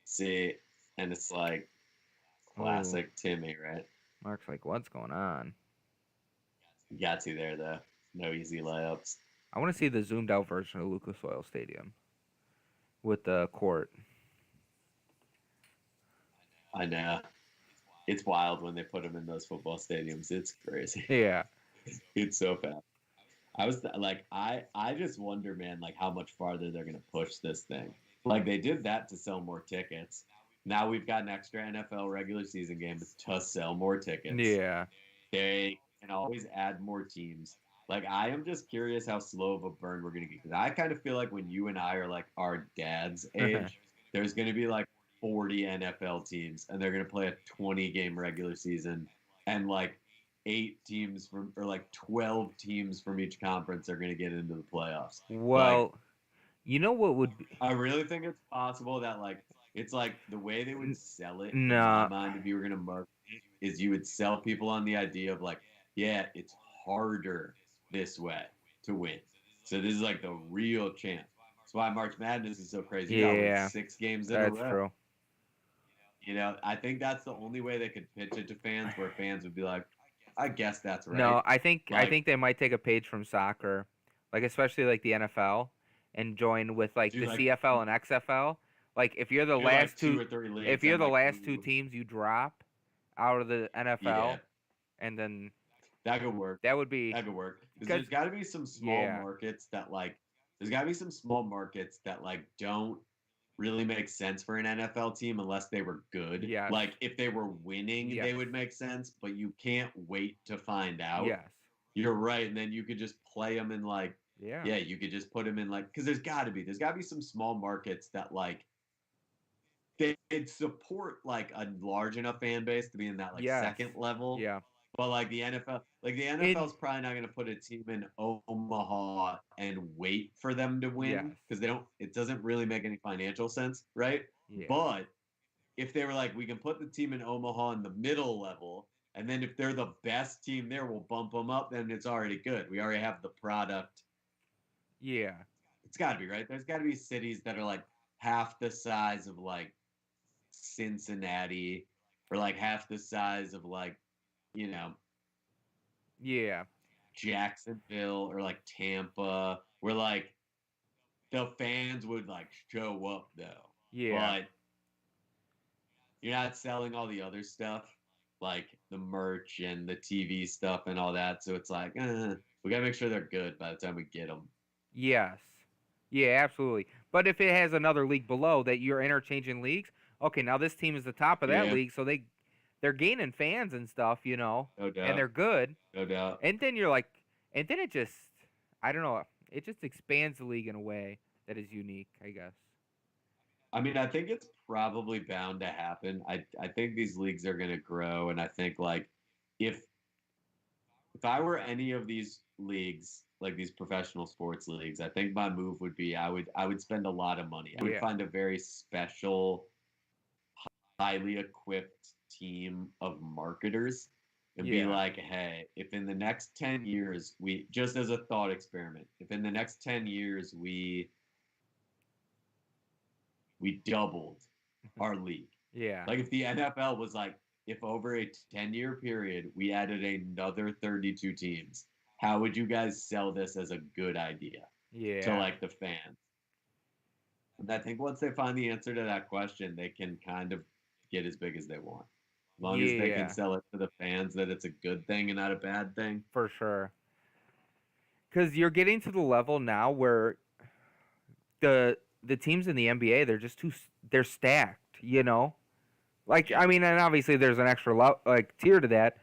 See, and it's like classic Timmy, right? Mark's like, what's going on? Got to there though. No easy layups. I want to see the zoomed out version of Lucas Oil Stadium with the court. I know. It's wild when they put them in those football stadiums. It's crazy. Yeah. It's so fast. I was like, I just wonder, man, like how much farther they're gonna push this thing. Like they did that to sell more tickets. Now we've got an extra NFL regular season game to sell more tickets. Yeah. They can always add more teams. Like I am just curious how slow of a burn we're gonna get. Because I kind of feel like when you and I are like our dad's age, there's gonna be like 40 NFL teams, and they're gonna play a 20-game regular season, and like 8 teams from or like 12 teams from each conference are gonna get into the playoffs. Well, you know what would be? I really think it's possible that like it's like the way they would sell it Nah. in my mind if you were gonna market it is you would sell people on the idea of like yeah, it's harder this way to win. So this is like the real chance. That's why March Madness is so crazy. You got to win Yeah, 6 games in a that's row. true. I think that's the only way they could pitch it to fans, where fans would be like, I guess that's right. No, I Like, think they might take a page from soccer, like especially like the NFL, and join with like do the like CFL and XFL. Like do like 2 or 3 leagues if you're and the like last two teams you drop out of the yeah, NFL, and then that could work. that would be That could work. Because because there's got to be some small yeah, markets that like there's got to be some small markets that like don't really make sense for an NFL team unless they were good. yes, Like if they were winning, they yes, would make sense, but you can't wait to find out. yes, You're right, and then you could just play them in like yeah, yeah, you could just put them in like because there's got to be some small markets that like they'd support like a large enough fan base to be in that like yes, second level. yeah. But like the In NFL's probably not going to put a team in Omaha and wait for them to yes, win because they don't. It doesn't really make any financial sense, right? yeah, But if they were like, we can put the team in Omaha in the middle level, and then if they're the best team there, we'll bump them up. Then it's already good. We already have the product. yeah, It's got to be right. There's got to be cities that are like half the size of like Cincinnati, or like half the size of like you know yeah, Jacksonville or like Tampa, where like the fans would like show up though, yeah. but you're not selling all the other stuff like the merch and the TV stuff and all that. So it's like we gotta make sure they're good by the time we get them. Yes. Yeah, absolutely. But if it has another league below that you're interchanging leagues, okay, now this team is the top of that Yeah, league, so they're gaining fans and stuff, no and doubt, they're good. no doubt. And then you're like, and then it just, I don't know, it just expands the league in a way that is unique, I guess. I mean, I think it's probably bound to happen. I think these leagues are gonna grow, and I think like if if I were any of these leagues, like these professional sports leagues, I think my move would be I would spend a lot of money. I would Yeah. find a very special, highly equipped team of marketers and be Yeah. like, hey, if in the next 10 years we just as a thought experiment, if in the next 10 years we doubled our league. Yeah. Like if the NFL was like, if over a 10-year period we added another 32 teams, how would you guys sell this as a good idea to Yeah. like the fans? And I think once they find the answer to that question, they can kind of get as big as they want. As long as they can Yeah, sell it to the fans that it's a good thing and not a bad thing. for sure. Because you're getting to the level now where the teams in the NBA, they're just they're stacked. Like Yeah. I mean, and obviously there's an extra like tier to that,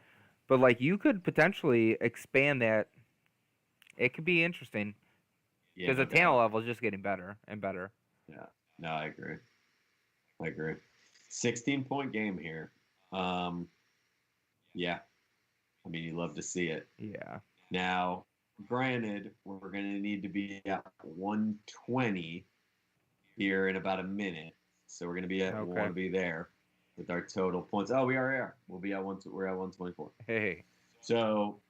but like you could potentially expand that. It could be interesting Yeah, because no the talent doubt. level is just getting better and better. Yeah. No, I agree. I agree. 16-point game here. Yeah. I mean, you love to see it. Yeah. Now, granted, we're going to need to be at 120 here in about a minute. So we're going to be at, we'll Okay. want to be there with our total points. Oh, we already are. We'll be at we're at 124. Hey. So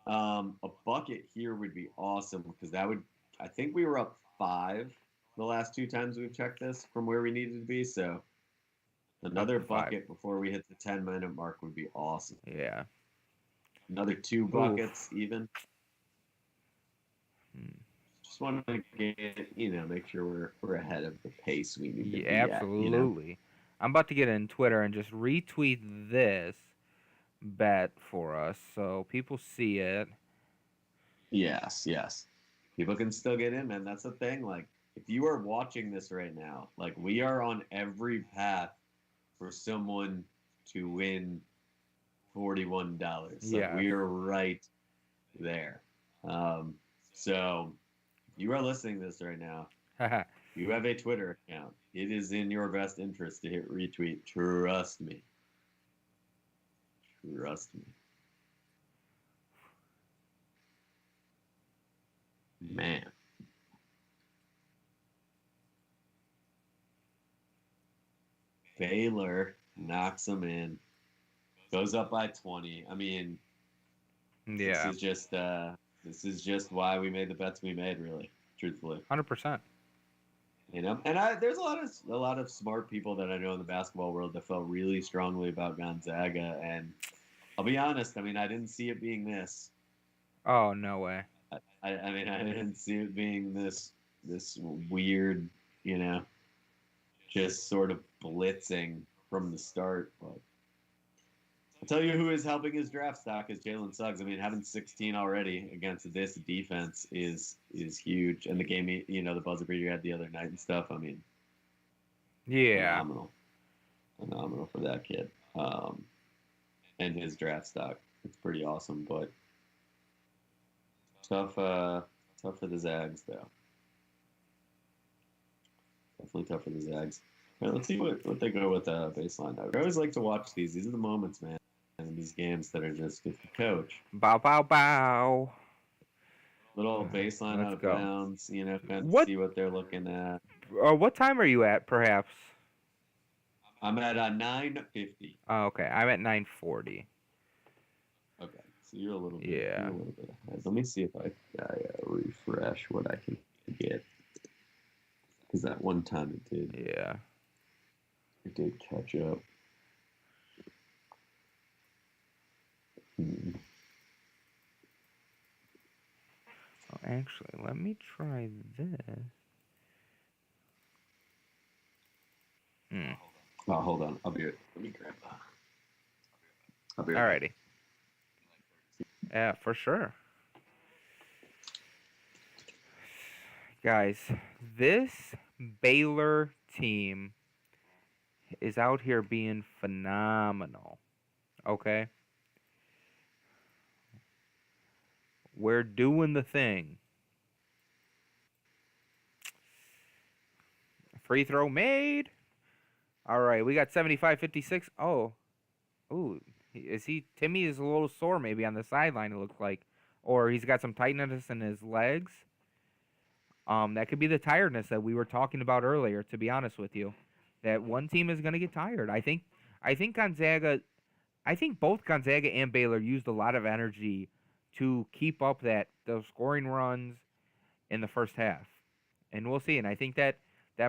a bucket here would be awesome because that would, I think we were up 5 the last 2 times we've checked this from where we needed to be. So another Up to 5. bucket before we hit the 10-minute mark would be awesome. Yeah. Another 2 buckets even. Hmm. Just want to get, make sure we're ahead of the pace we need to be Yeah, at. absolutely. I'm about to get in Twitter and just retweet this bet for us so people see it. Yes, yes. People can still get in, man. That's the thing. Like, if you are watching this right now, like, we are on every path for someone to win $41. Like, Yeah. we are right there. So, if you are listening to this right now, you have a Twitter account. It is in your best interest to hit retweet. Trust me. Trust me. Man. Baylor knocks them in. Goes up by 20. I mean, Yeah, This is just why we made the bets we made, really, truthfully. 100%. You know, and there's a lot of smart people that I know in the basketball world that felt really strongly about Gonzaga, and I'll be honest. I mean, I didn't see it being this. Oh, no way. I mean, I didn't see it being this weird, you know, just sort of blitzing from the start. But I'll tell you who is helping his draft stock is Jalen Suggs. I mean, having 16 already against this defense is huge. And the game, you know, the buzzer beater you had the other night and stuff. I mean, Yeah. phenomenal for that kid. And his draft stock, it's pretty awesome. But tough for the Zags though. Definitely tough for the Zags. All right, let's see what they go with baseline. I always like to watch these. These are the moments, man, in these games that are just good for coach. Bow, bow, bow. Little baseline Let's out of go. bounds, you know, kind of What- see what they're looking at. What time are you at, perhaps? I'm at 9:50. Oh, okay. I'm at 9:40. Okay, so you're a little bit, Yeah. you're a little bit ahead. Let me see if I refresh what I can get, because that one time Yeah. it did catch up. Oh, actually, let me try this. Oh, hold on. I'll be right. Let me grab that. I'll be right back. Alrighty. Yeah, for sure. Guys, this Baylor team is out here being phenomenal. Okay? We're doing the thing. Free throw made. All right, we got 75-56. Oh. Ooh, Timmy is a little sore maybe on the sideline, it looks like. Or he's got some tightness in his legs. That could be the tiredness that we were talking about earlier, to be honest with you. That one team is going to get tired. I think both Gonzaga and Baylor used a lot of energy to keep up those scoring runs in the first half. And we'll see. And I think that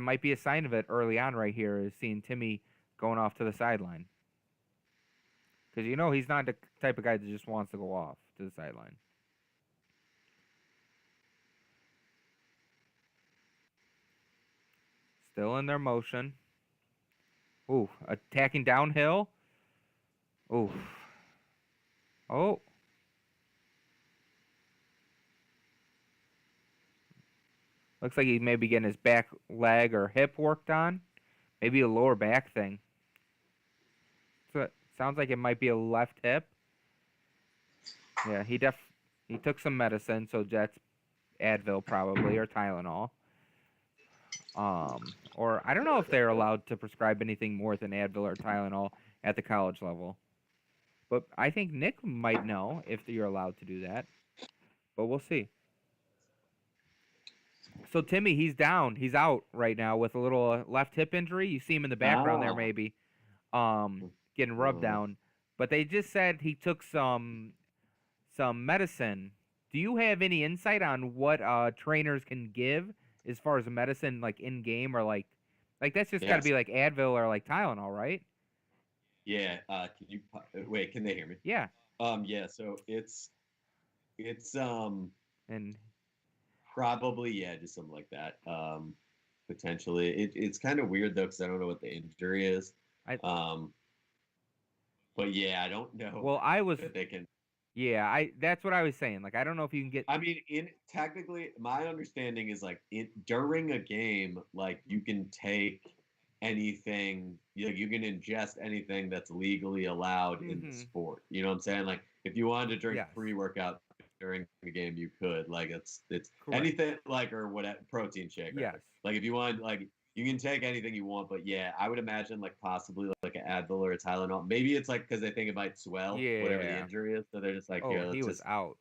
might be a sign of it early on right here, is seeing Timmy going off to the sideline. Because you know he's not the type of guy that just wants to go off to the sideline. Still in their motion. Ooh, attacking downhill. Ooh. Oh. Looks like he may be getting his back leg or hip worked on. Maybe a lower back thing. So it sounds like it might be a left hip. Yeah, he took some medicine, so that's Advil probably, or Tylenol. Or I don't know if they're allowed to prescribe anything more than Advil or Tylenol at the college level. But I think Nick might know if you're allowed to do that. But we'll see. So Timmy, he's down. He's out right now with a little left hip injury. You see him in the background there, maybe, getting rubbed down. But they just said he took some medicine. Do you have any insight on what trainers can give as far as medicine, like in game, or like that's just got to be like Advil or like Tylenol, right? Yeah. Can you wait? Can they hear me? Yeah. Yeah. So it's And probably just something like that. Potentially, it's kind of weird though, because I don't know what the injury is. But yeah, I don't know. Well, if they can. Yeah, that's what I was saying. Like, I don't know if you can get. I mean, technically, my understanding is like during a game, like you can take anything, you can ingest anything that's legally allowed in the sport. You know what I'm saying? Like, if you wanted to drink pre-workout during the game, you could. Like, it's Correct. anything like, or whatever, protein shake. Yes. Like, if you want, like, you can take anything you want, but yeah, I would imagine like possibly like an Advil or a Tylenol. Maybe it's like because they think it might swell, whatever the injury is, so they're just like, oh, he was just out.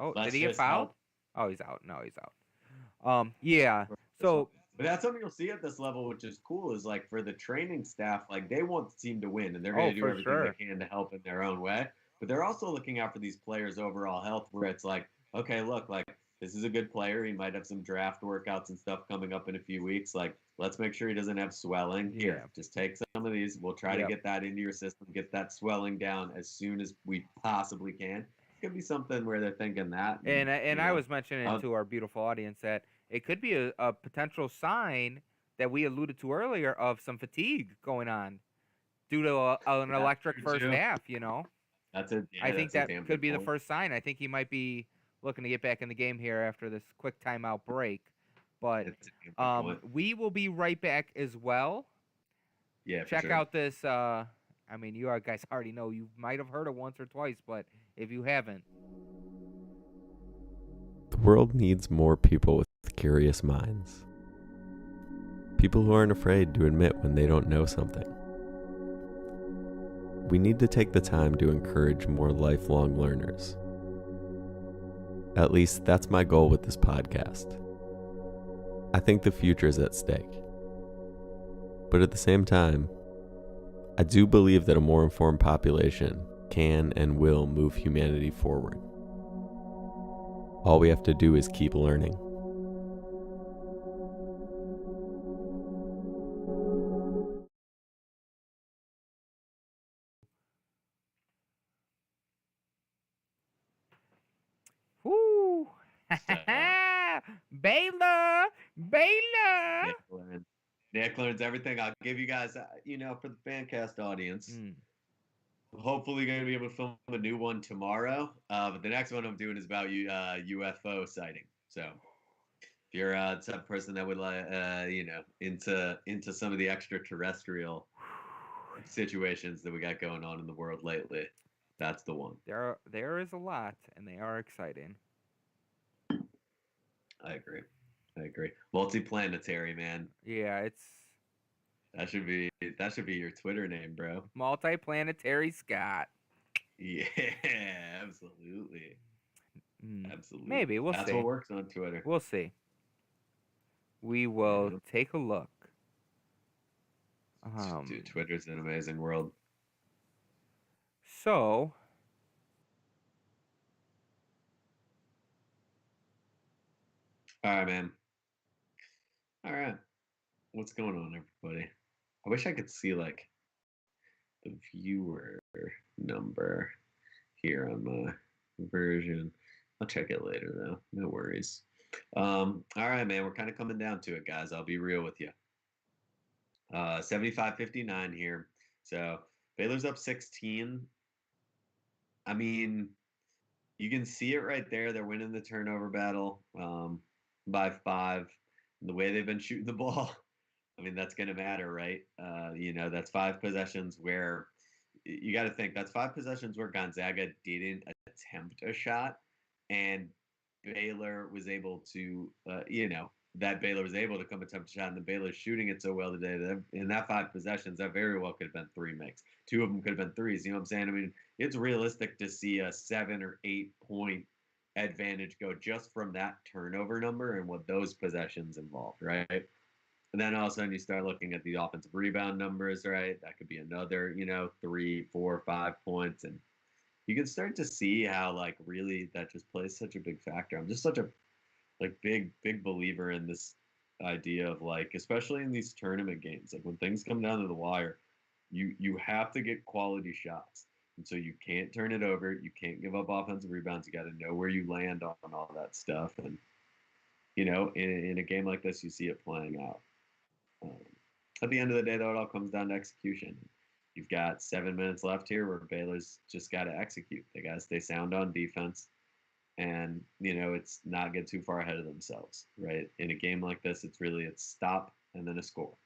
Oh, let's did he get just fouled? help. Oh, he's out. No, he's out. Yeah. So, but that's something you'll see at this level, which is cool. Is like for the training staff, like they want the team to win, and they're going to do everything they can to help in their own way. but they're also looking out for these players' overall health, where it's like, okay, look, like this is a good player. He might have some draft workouts and stuff coming up in a few weeks. Like, let's make sure he doesn't have swelling. Yeah. Here, just take some of these. We'll try to Yep. get that into your system, get that swelling down as soon as we possibly can. It could be something where they're thinking that. And you I know, was mentioning uh, to our beautiful audience that it could be a potential sign that we alluded to earlier of some fatigue going on due to an that's electric true, first too. half, you know. That's a I think that's a that damn could good be the point. first sign. I think he might be looking to get back in the game here after this quick timeout break. But It's a damn good point. we will be right back as well. Yeah, for Check sure. out this. I mean, you guys already know. You might have heard it once or twice, but if you haven't, The world needs more people with curious minds. People who aren't afraid to admit when they don't know something. We need to take the time to encourage more lifelong learners. At least that's my goal with this podcast. I think the future is at stake. But at the same time, I do believe that a more informed population can and will move humanity forward. All we have to do is keep learning. whoo, So, Baylor, Baylor. Nick learns everything. I'll give you guys, for the Fancast audience, Mm. hopefully going to be able to film a new one tomorrow. But the next one I'm doing is about UFO sighting. So if you're the type of person that would like, into some of the extraterrestrial situations that we got going on in the world lately, that's the one. There is a lot, and they are exciting. I agree. Multiplanetary, man. Yeah, it's That should be your Twitter name, bro. multiplanetary Scott. Yeah, absolutely. Absolutely. Maybe we'll That's see. what works on Twitter. We'll see. We will Yeah. take a look. Dude, Twitter's an amazing world. So, All right, man. All right. What's going on, everybody? I wish I could see like the viewer number here on my version. I'll check it later though. No worries. All right, man. We're kind of coming down to it, guys. I'll be real with you. 75-59 here. So Baylor's up 16. I mean, you can see it right there. They're winning the turnover battle by 5. And the way they've been shooting the ball, I mean, that's going to matter, right? That's 5 possessions where you got to think that's 5 possessions where Gonzaga didn't attempt a shot, and Baylor was able to, Baylor was able to come attempt a shot, and the Baylor's shooting it so well today that in that 5 possessions, that very well could have been 3 makes. 2 of them could have been threes. You know what I'm saying? I mean, it's realistic to see a 7 or 8 point advantage go just from that turnover number and what those possessions involved, right? And then all of a sudden you start looking at the offensive rebound numbers, right? That could be another, 3, 4, 5 points. And you can start to see how like really that just plays such a big factor. I'm just such a big believer in this idea of like, especially in these tournament games, like when things come down to the wire, you have to get quality shots. And so you can't turn it over. You can't give up offensive rebounds. You got to know where you land on all that stuff. And, in a game like this, you see it playing out. At the end of the day, though, it all comes down to execution. You've got 7 minutes left here where Baylor's just got to execute. They got to stay sound on defense and, it's not get too far ahead of themselves, right? In a game like this, it's stop and then a score.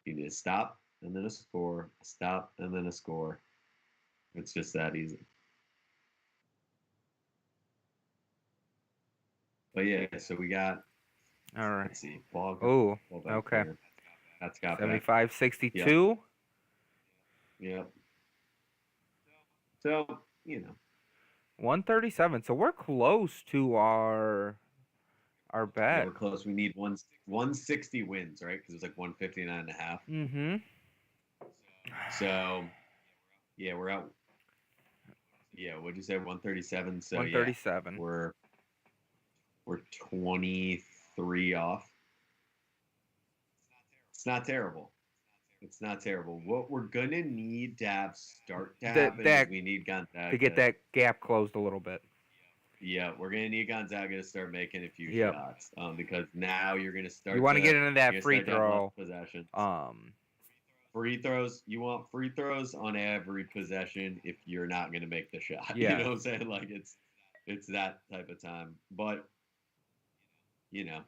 You need to stop and then a score, stop and then a score. It's just that easy. But yeah, so we got, all right. let's see, ball. Oh, ball back okay. here. That's got 75-62. Yep. So, 137. So we're close to our yeah, bet. we're close. We need 160 wins, right? Because it was like 159.5. Mm-hmm. So, yeah, we're out. Yeah, what'd you say? 137. So 137. yeah, we're 23 off. It's not terrible. It's not terrible. What we're gonna need to have start to happen is we need Gonzaga to get that gap closed a little bit. Yeah, we're gonna need Gonzaga to start making a few Yep. shots. Because now you're gonna start. You want to get into you're that gonna free start to have throw. less possessions. Free Free throws. You want free throws on every possession if you're not gonna make the shot. Yeah. You know what I'm saying? Like it's that type of time. But you know,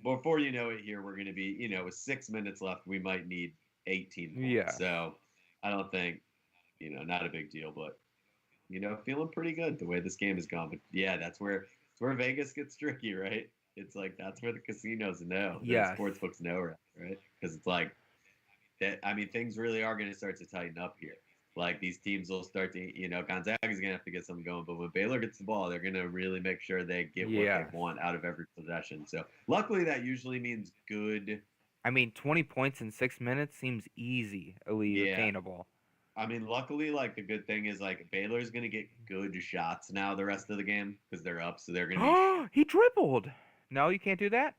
before you know it, here we're gonna be. With 6 minutes left, we might need 18 points. Yeah. So I don't think not a big deal, but feeling pretty good the way this game has gone. But yeah, that's where Vegas gets tricky, right? It's like that's where the casinos know, Yes. the sports books know, right? Because it's like that. I mean, things really are going to start to tighten up here. Like these teams will start to, Gonzaga's going to have to get something going. But when Baylor gets the ball, they're going to really make sure they get what they want out of every possession. So luckily, that usually means good. I mean, 20 points in 6 minutes seems easily attainable. I mean, luckily, like the good thing is like Baylor's gonna get good shots now the rest of the game because they're up, so they're gonna. He dribbled. No, you can't do that.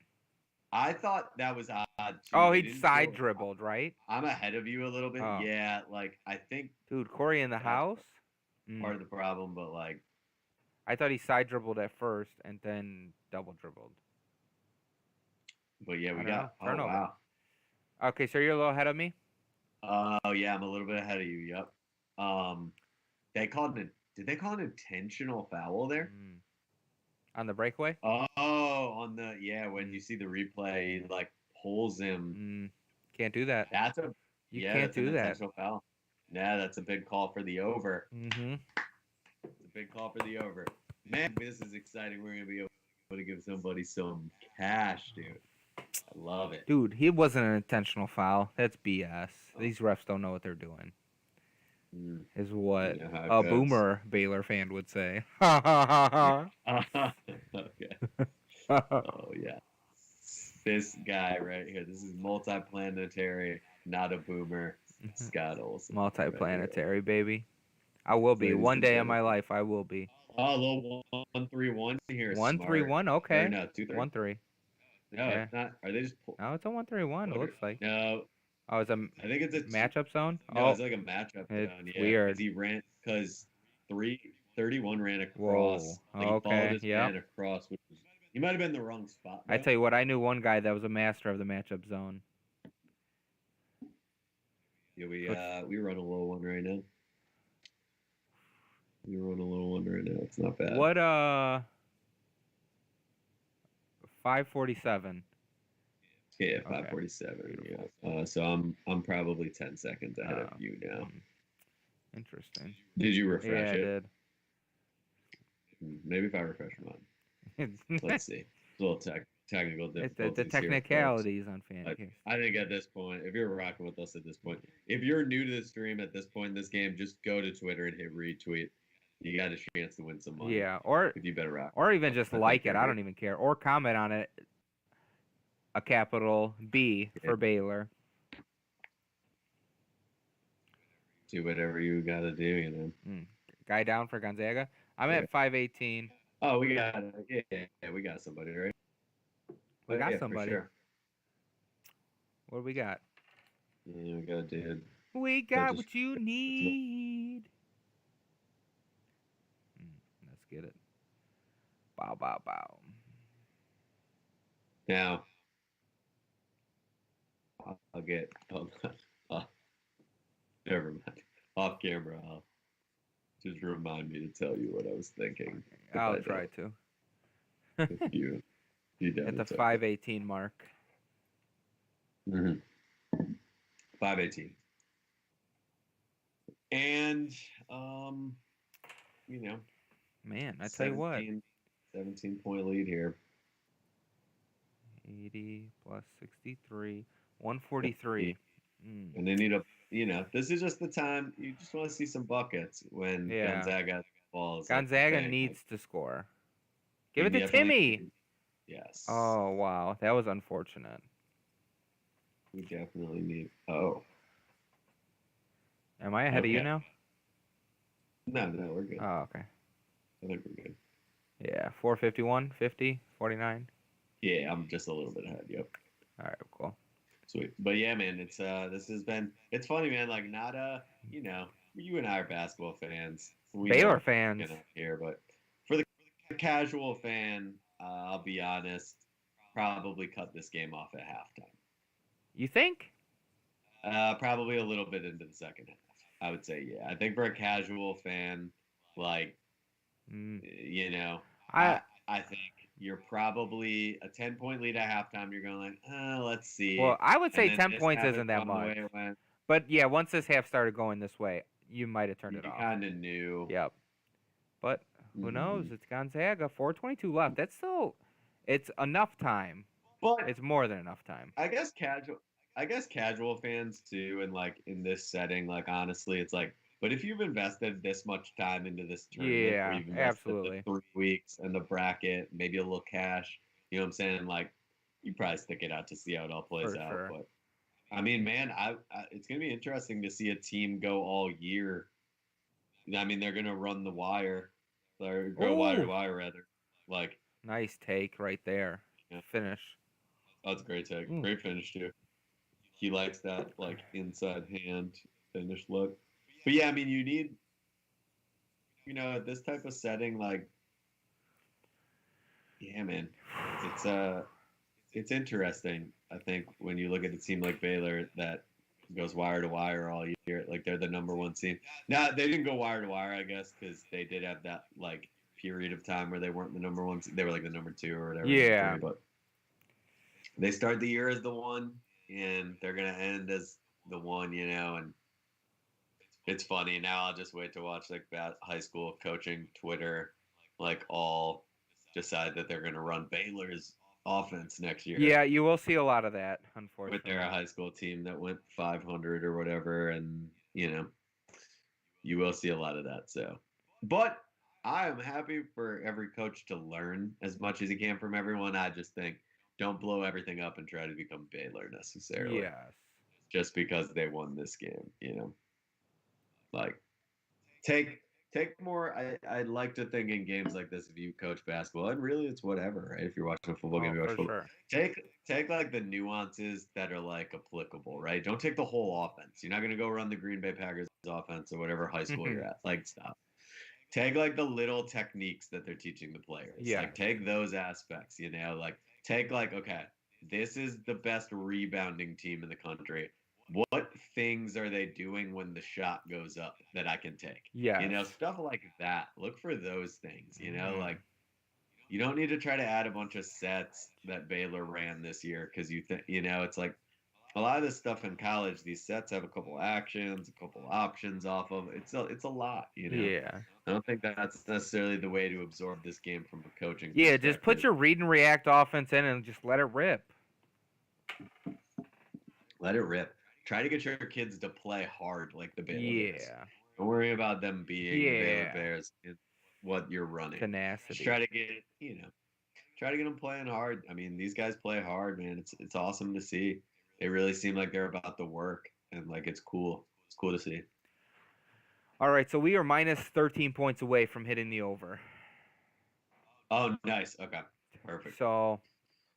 I thought that was odd. Too. Oh, he side dribbled, right? I'm ahead of you a little bit. Oh. Yeah, like I think. Dude, Corey in the house. Part of the problem, but like. I thought he side dribbled at first and then double dribbled. But yeah, we got. Oh wow. Okay, so you're a little ahead of me. Oh yeah, I'm a little bit ahead of you. Yep. They called it. Did they call an intentional foul there? On the breakaway? Oh, on the when you see the replay, he like pulls him. Can't do that. That's a can't do that. Intentional foul. Yeah, that's a big call for the over. Mm-hmm. It's a big call for the over. Man, this is exciting. We're gonna be able to give somebody some cash, dude. I love it. Dude, he wasn't an intentional foul. That's BS. These refs don't know what they're doing. Is what a boomer Baylor fan would say. Okay. Oh, yeah. This guy right here. This is multiplanetary, not a boomer. Scott Olsen. Multiplanetary, baby. I will be. One day in my life, I will be. Oh, a little 1-3-1 here. 1-3-1? Okay. Or no, 2-3. 1-3. No, it's not. Are they just? No, it's a 1-3-1. It looks like. No. Oh, it's I think it's a matchup zone. No, it's like a matchup zone. Yeah, weird. He ran because 31 ran across. Whoa. Like he followed his man across, which was, he might have been in the wrong spot. I tell you what, I knew one guy that was a master of the matchup zone. Yeah, we run a little one right now. We run a little one right now. It's not bad. What 5:47. Yeah, 5:47. Yeah. So I'm probably 10 seconds ahead of you now. Interesting. Did you refresh it? Yeah, I did. Maybe if I refresh mine. Let's see. It's a little technical difficulties. The technicalities on Fantasy. I think at this point, if you're rocking with us at this point, if you're new to the stream at this point in this game, just go to Twitter and hit retweet. You got a chance to win some money. Yeah, or if you better rock. Or even just like it. I don't even care. Or comment on it. A capital B for Baylor. Do whatever you got to do, you know. Guy down for Gonzaga. I'm at 5:18. Oh, we got we got somebody, right? We got somebody. For sure. What do we got? Yeah, we got a dude. We got what you need. Let's get it. Bow, bow, bow. Now, I'll get. Never mind. Off camera, I'll just remind me to tell you what I was thinking. I'll try to. If you at the 5:18 mark. 5:18. And you know, man, I tell you what, 17-point lead here. 80 plus 63, 143. And they need this is just the time you just want to see some buckets when Gonzaga falls. Gonzaga needs to score. Give it to Timmy. Yes. Oh, wow. That was unfortunate. We definitely need. Oh. Am I ahead of you now? No, we're good. Oh, okay. I think we're good. Yeah, 451, 50, 49. Yeah, I'm just a little bit ahead. Yep. All right, cool. Sweet. But yeah, man, this has been it's funny, man, like not you and I are basketball fans. We know Baylor what fans. we're up here, but for the casual fan, I'll be honest, probably cut this game off at halftime. You think? Probably a little bit into the second half. I would say, yeah. I think for a casual fan, like Mm. I think you're probably a 10-point lead at halftime. You're going like, let's see. Well, I would say And then 10 this points happened isn't that from the way much. it went. But yeah, once this half started going this way, you might have turned You it off. kind of knew. Yep. But who knows? It's Gonzaga. 4:22 left. That's still, it's enough time. But It's more than enough time. I guess casual fans too, and like in this setting, like honestly, it's like, but if you've invested this much time into this tournament, Yeah, or you've invested absolutely. the 3 weeks and the bracket, maybe a little cash, you know what I'm saying? Like, you probably stick it out to see how it all plays For out. sure. But I mean, man, I it's gonna be interesting to see a team go all year. I mean, they're gonna run the wire, or go wire to Ooh. wire rather. Like, Nice take right there. Yeah. Finish. that's a great take, Mm. great finish too. He likes that like inside hand finish look. But yeah, I mean, you need, at this type of setting, like, yeah, man, it's interesting. I think when you look at a team like Baylor that goes wire to wire all year, like they're the number one team. Now they didn't go wire to wire, I guess, because they did have that like period of time where they weren't the number one. They were like the number 2 or whatever. Yeah. But they start the year as the one, and they're gonna end as the one, and it's funny. Now I'll just wait to watch like high school coaching Twitter, like all decide that they're gonna run Baylor's offense next year. Yeah, you will see a lot of that, With unfortunately. their high school team that went 500 or whatever, and you will see a lot of that. So, but I am happy for every coach to learn as much as he can from everyone. I just think don't blow everything up and try to become Baylor necessarily. Yes. Just because they won this game, like take more. I'd like to think in games like this, if you coach basketball, and really it's whatever, right? If you're watching a football game, you watch for football. sure. Take like the nuances that are like applicable, right? Don't take the whole offense. You're not gonna go run the Green Bay Packers offense or whatever high school you're at. Like, stop. Take like the little techniques that they're teaching the players. Yeah. Like, take those aspects, like take like, okay, this is the best rebounding team in the country. What things are they doing when the shot goes up that I can take? Yes. Stuff like that. Look for those things, like you don't need to try to add a bunch of sets that Baylor ran this year because you think, it's like a lot of this stuff in college, these sets have a couple actions, a couple options off of. It's a lot, Yeah. I don't think that's necessarily the way to absorb this game from a coaching Yeah, just put perspective. your read and react offense in and just let it rip. Let it rip. Try to get your kids to play hard like the Baylor Bears. Yeah. Don't worry about them being the Baylor Bears in what you're running. Tenacity. Just try to get them playing hard. I mean, these guys play hard, man. It's awesome to see. They really seem like they're about the work, and like it's cool. It's cool to see. All right, so we are minus 13 points away from hitting the over. Oh, nice. Okay, perfect. So,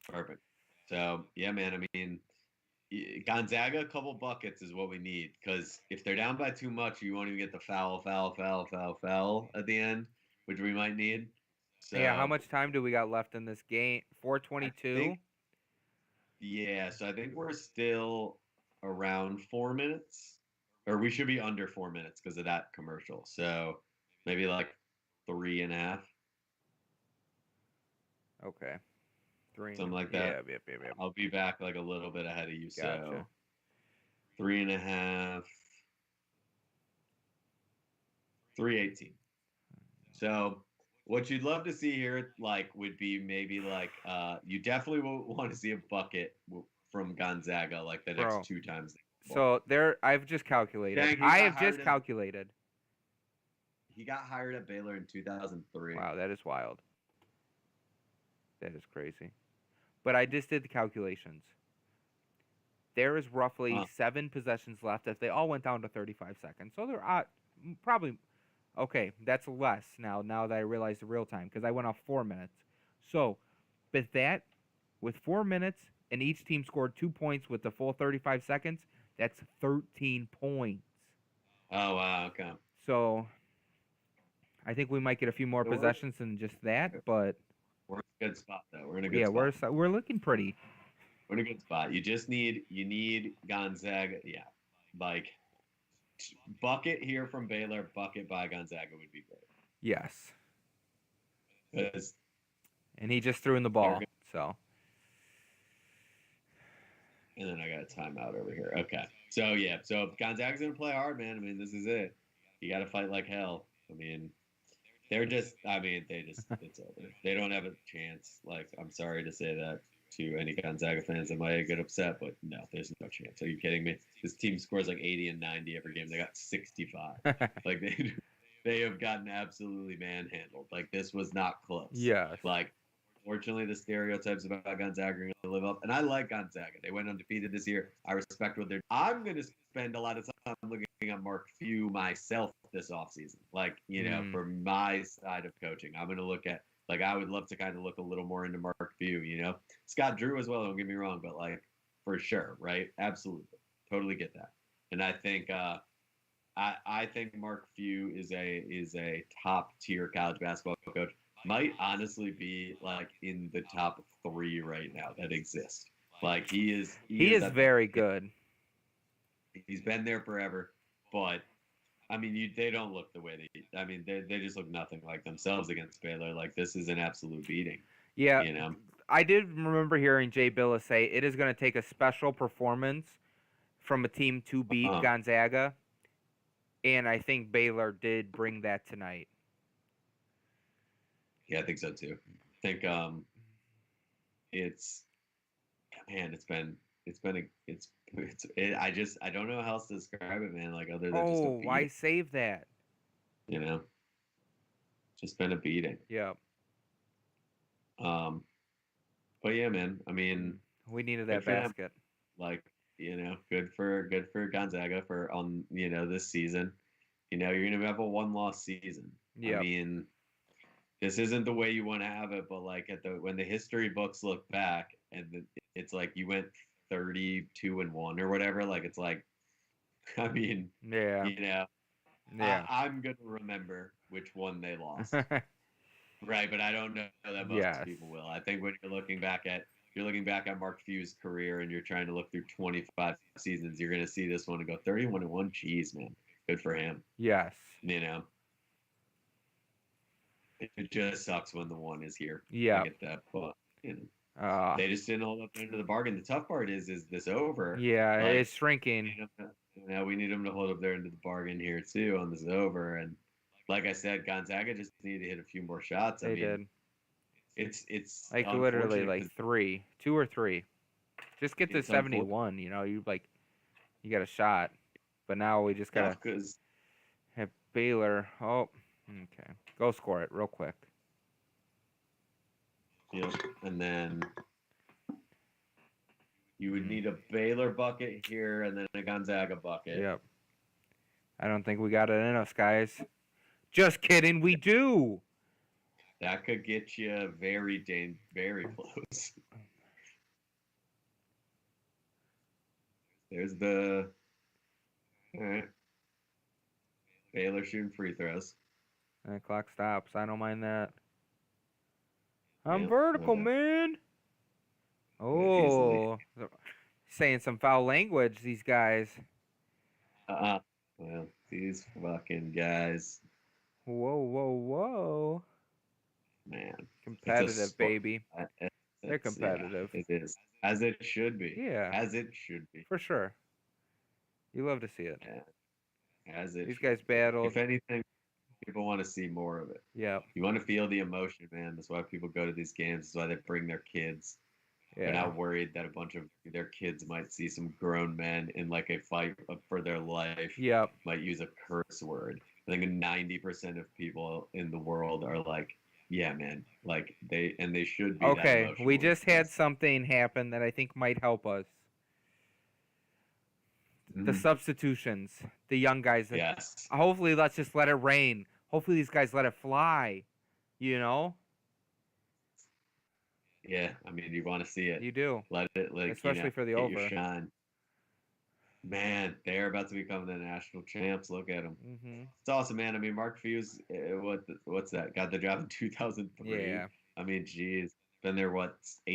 Perfect. So yeah, man. I mean, Gonzaga, a couple buckets is what we need, because if they're down by too much, you won't even get the foul at the end, which we might need. So, yeah, how much time do we got left in this game? 4:22? Yeah, so I think we're still around 4 minutes, or we should be under 4 minutes because of that commercial. So maybe like 3.5. Okay. 3. Something like that. Yep. I'll be back like a little bit ahead of you. Gotcha. So 3.5. 3:18. So what you'd love to see here, like, would be maybe like you definitely will want to see a bucket from Gonzaga like the next 2 times. So there, I've just calculated. Dang, I have just calculated. He got hired at Baylor in 2003. Wow, that is wild. That is crazy. But I just did the calculations. There is roughly 7 possessions left if they all went down to 35 seconds. So they're probably Okay, that's less now that I realize the real time because I went off 4 minutes. So, with 4 minutes and each team scored 2 points with the full 35 seconds, that's 13 points. Oh wow, okay. So, I think we might get a few more So possessions than just that, but we're in a good spot though. We're in a good yeah, spot. we're looking pretty. We're in a good spot. You need Gonzaga. Yeah, like bucket here from Baylor, bucket by Gonzaga would be great. Yes. Because And he just threw in the ball. So, and then I got a timeout over here. Okay. So yeah, so Gonzaga's gonna play hard, man. I mean, this is it. You got to fight like hell. I mean, it's over. They don't have a chance. Like, I'm sorry to say that to any Gonzaga fans that might get upset, but no, there's no chance. Are you kidding me? This team scores like 80 and 90 every game. They got 65. Like they have gotten absolutely manhandled. Like, this was not close. yes. Like, fortunately, the stereotypes about Gonzaga are going to live up. And I like Gonzaga. They went undefeated this year. I respect what they're doing. I'm going to spend a lot of time looking at Mark Few myself this offseason. Like, for my side of coaching, I'm going to look at, like, I would love to kind of look a little more into Mark Few, Scott Drew as well, don't get me wrong, but, like, for sure, right? Absolutely. Totally get that. And I think I think Mark Few is a top-tier college basketball coach. Might honestly be like in the top 3 right now that exist. Like he is very good. He's been there forever, but I mean, they don't look the way they just look nothing like themselves against Baylor. Like this is an absolute beating. Yeah, I did remember hearing Jay Billis say it is going to take a special performance from a team to beat Gonzaga, and I think Baylor did bring that tonight. Yeah, I think so too. I think I don't know how else to describe it, man. Like other than just a beating. Why save that? Just been a beating. Yeah. But yeah, man. I mean, we needed that basket. Like, good for Gonzaga for on this season. You're gonna have a 1-loss season. Yeah. I mean, this isn't the way you want to have it, but like when the history books look back and it's like you went 32-1 or whatever, like it's like, I mean, yeah, I'm gonna remember which one they lost, right? But I don't know that most people will. I think when you're looking back at Mark Few's career and you're trying to look through 25 seasons, you're gonna see this one and go 31-1. Jeez, man, good for him. Yes. It just sucks when the one is here. Yeah. I get that, but they just didn't hold up the end of the bargain. The tough part is this over? Yeah, like, it's shrinking. We need them to hold up their end of the bargain here too on this over. And like I said, Gonzaga just needed to hit a few more shots. They did. It's like literally like 2 or 3. Just get to 71. You got a shot, but now we just gotta have Baylor. Oh, okay. Go score it real quick. Yep. And then you would need a Baylor bucket here and then a Gonzaga bucket. Yep. I don't think we got it in us, guys. Just kidding, we do. That could get you very close. There's the... All right. Baylor shooting free throws. And the clock stops. I don't mind that. I'm vertical, man. Oh, saying some foul language, these guys. Well, these fucking guys. Whoa. Man. Competitive, baby. They're competitive. Yeah, it is. As it should be. Yeah. As it should be. For sure. You love to see it. Yeah. These guys battled. If anything, people want to see more of it. Yeah. You want to feel the emotion, man. That's why people go to these games. That's why they bring their kids. Yeah. They're not worried that a bunch of their kids might see some grown men in like a fight for their life. Yep. Might use a curse word. I think 90% of people in the world are like, yeah, man. Like they should be. Okay, we just had something happen that I think might help us. The substitutions, the young guys. Yes. Hopefully, let's just let it rain. Hopefully these guys let it fly. You know, Yeah, I mean, you want to see it. you do, Let it, like, especially for the get your over. shine. Man, they're about to become the national champs. Look at them. Mm-hmm. It's awesome, man. I mean, Mark Few's, what's that? Got the job in 2003. Yeah. I mean, geez, been there, what, 8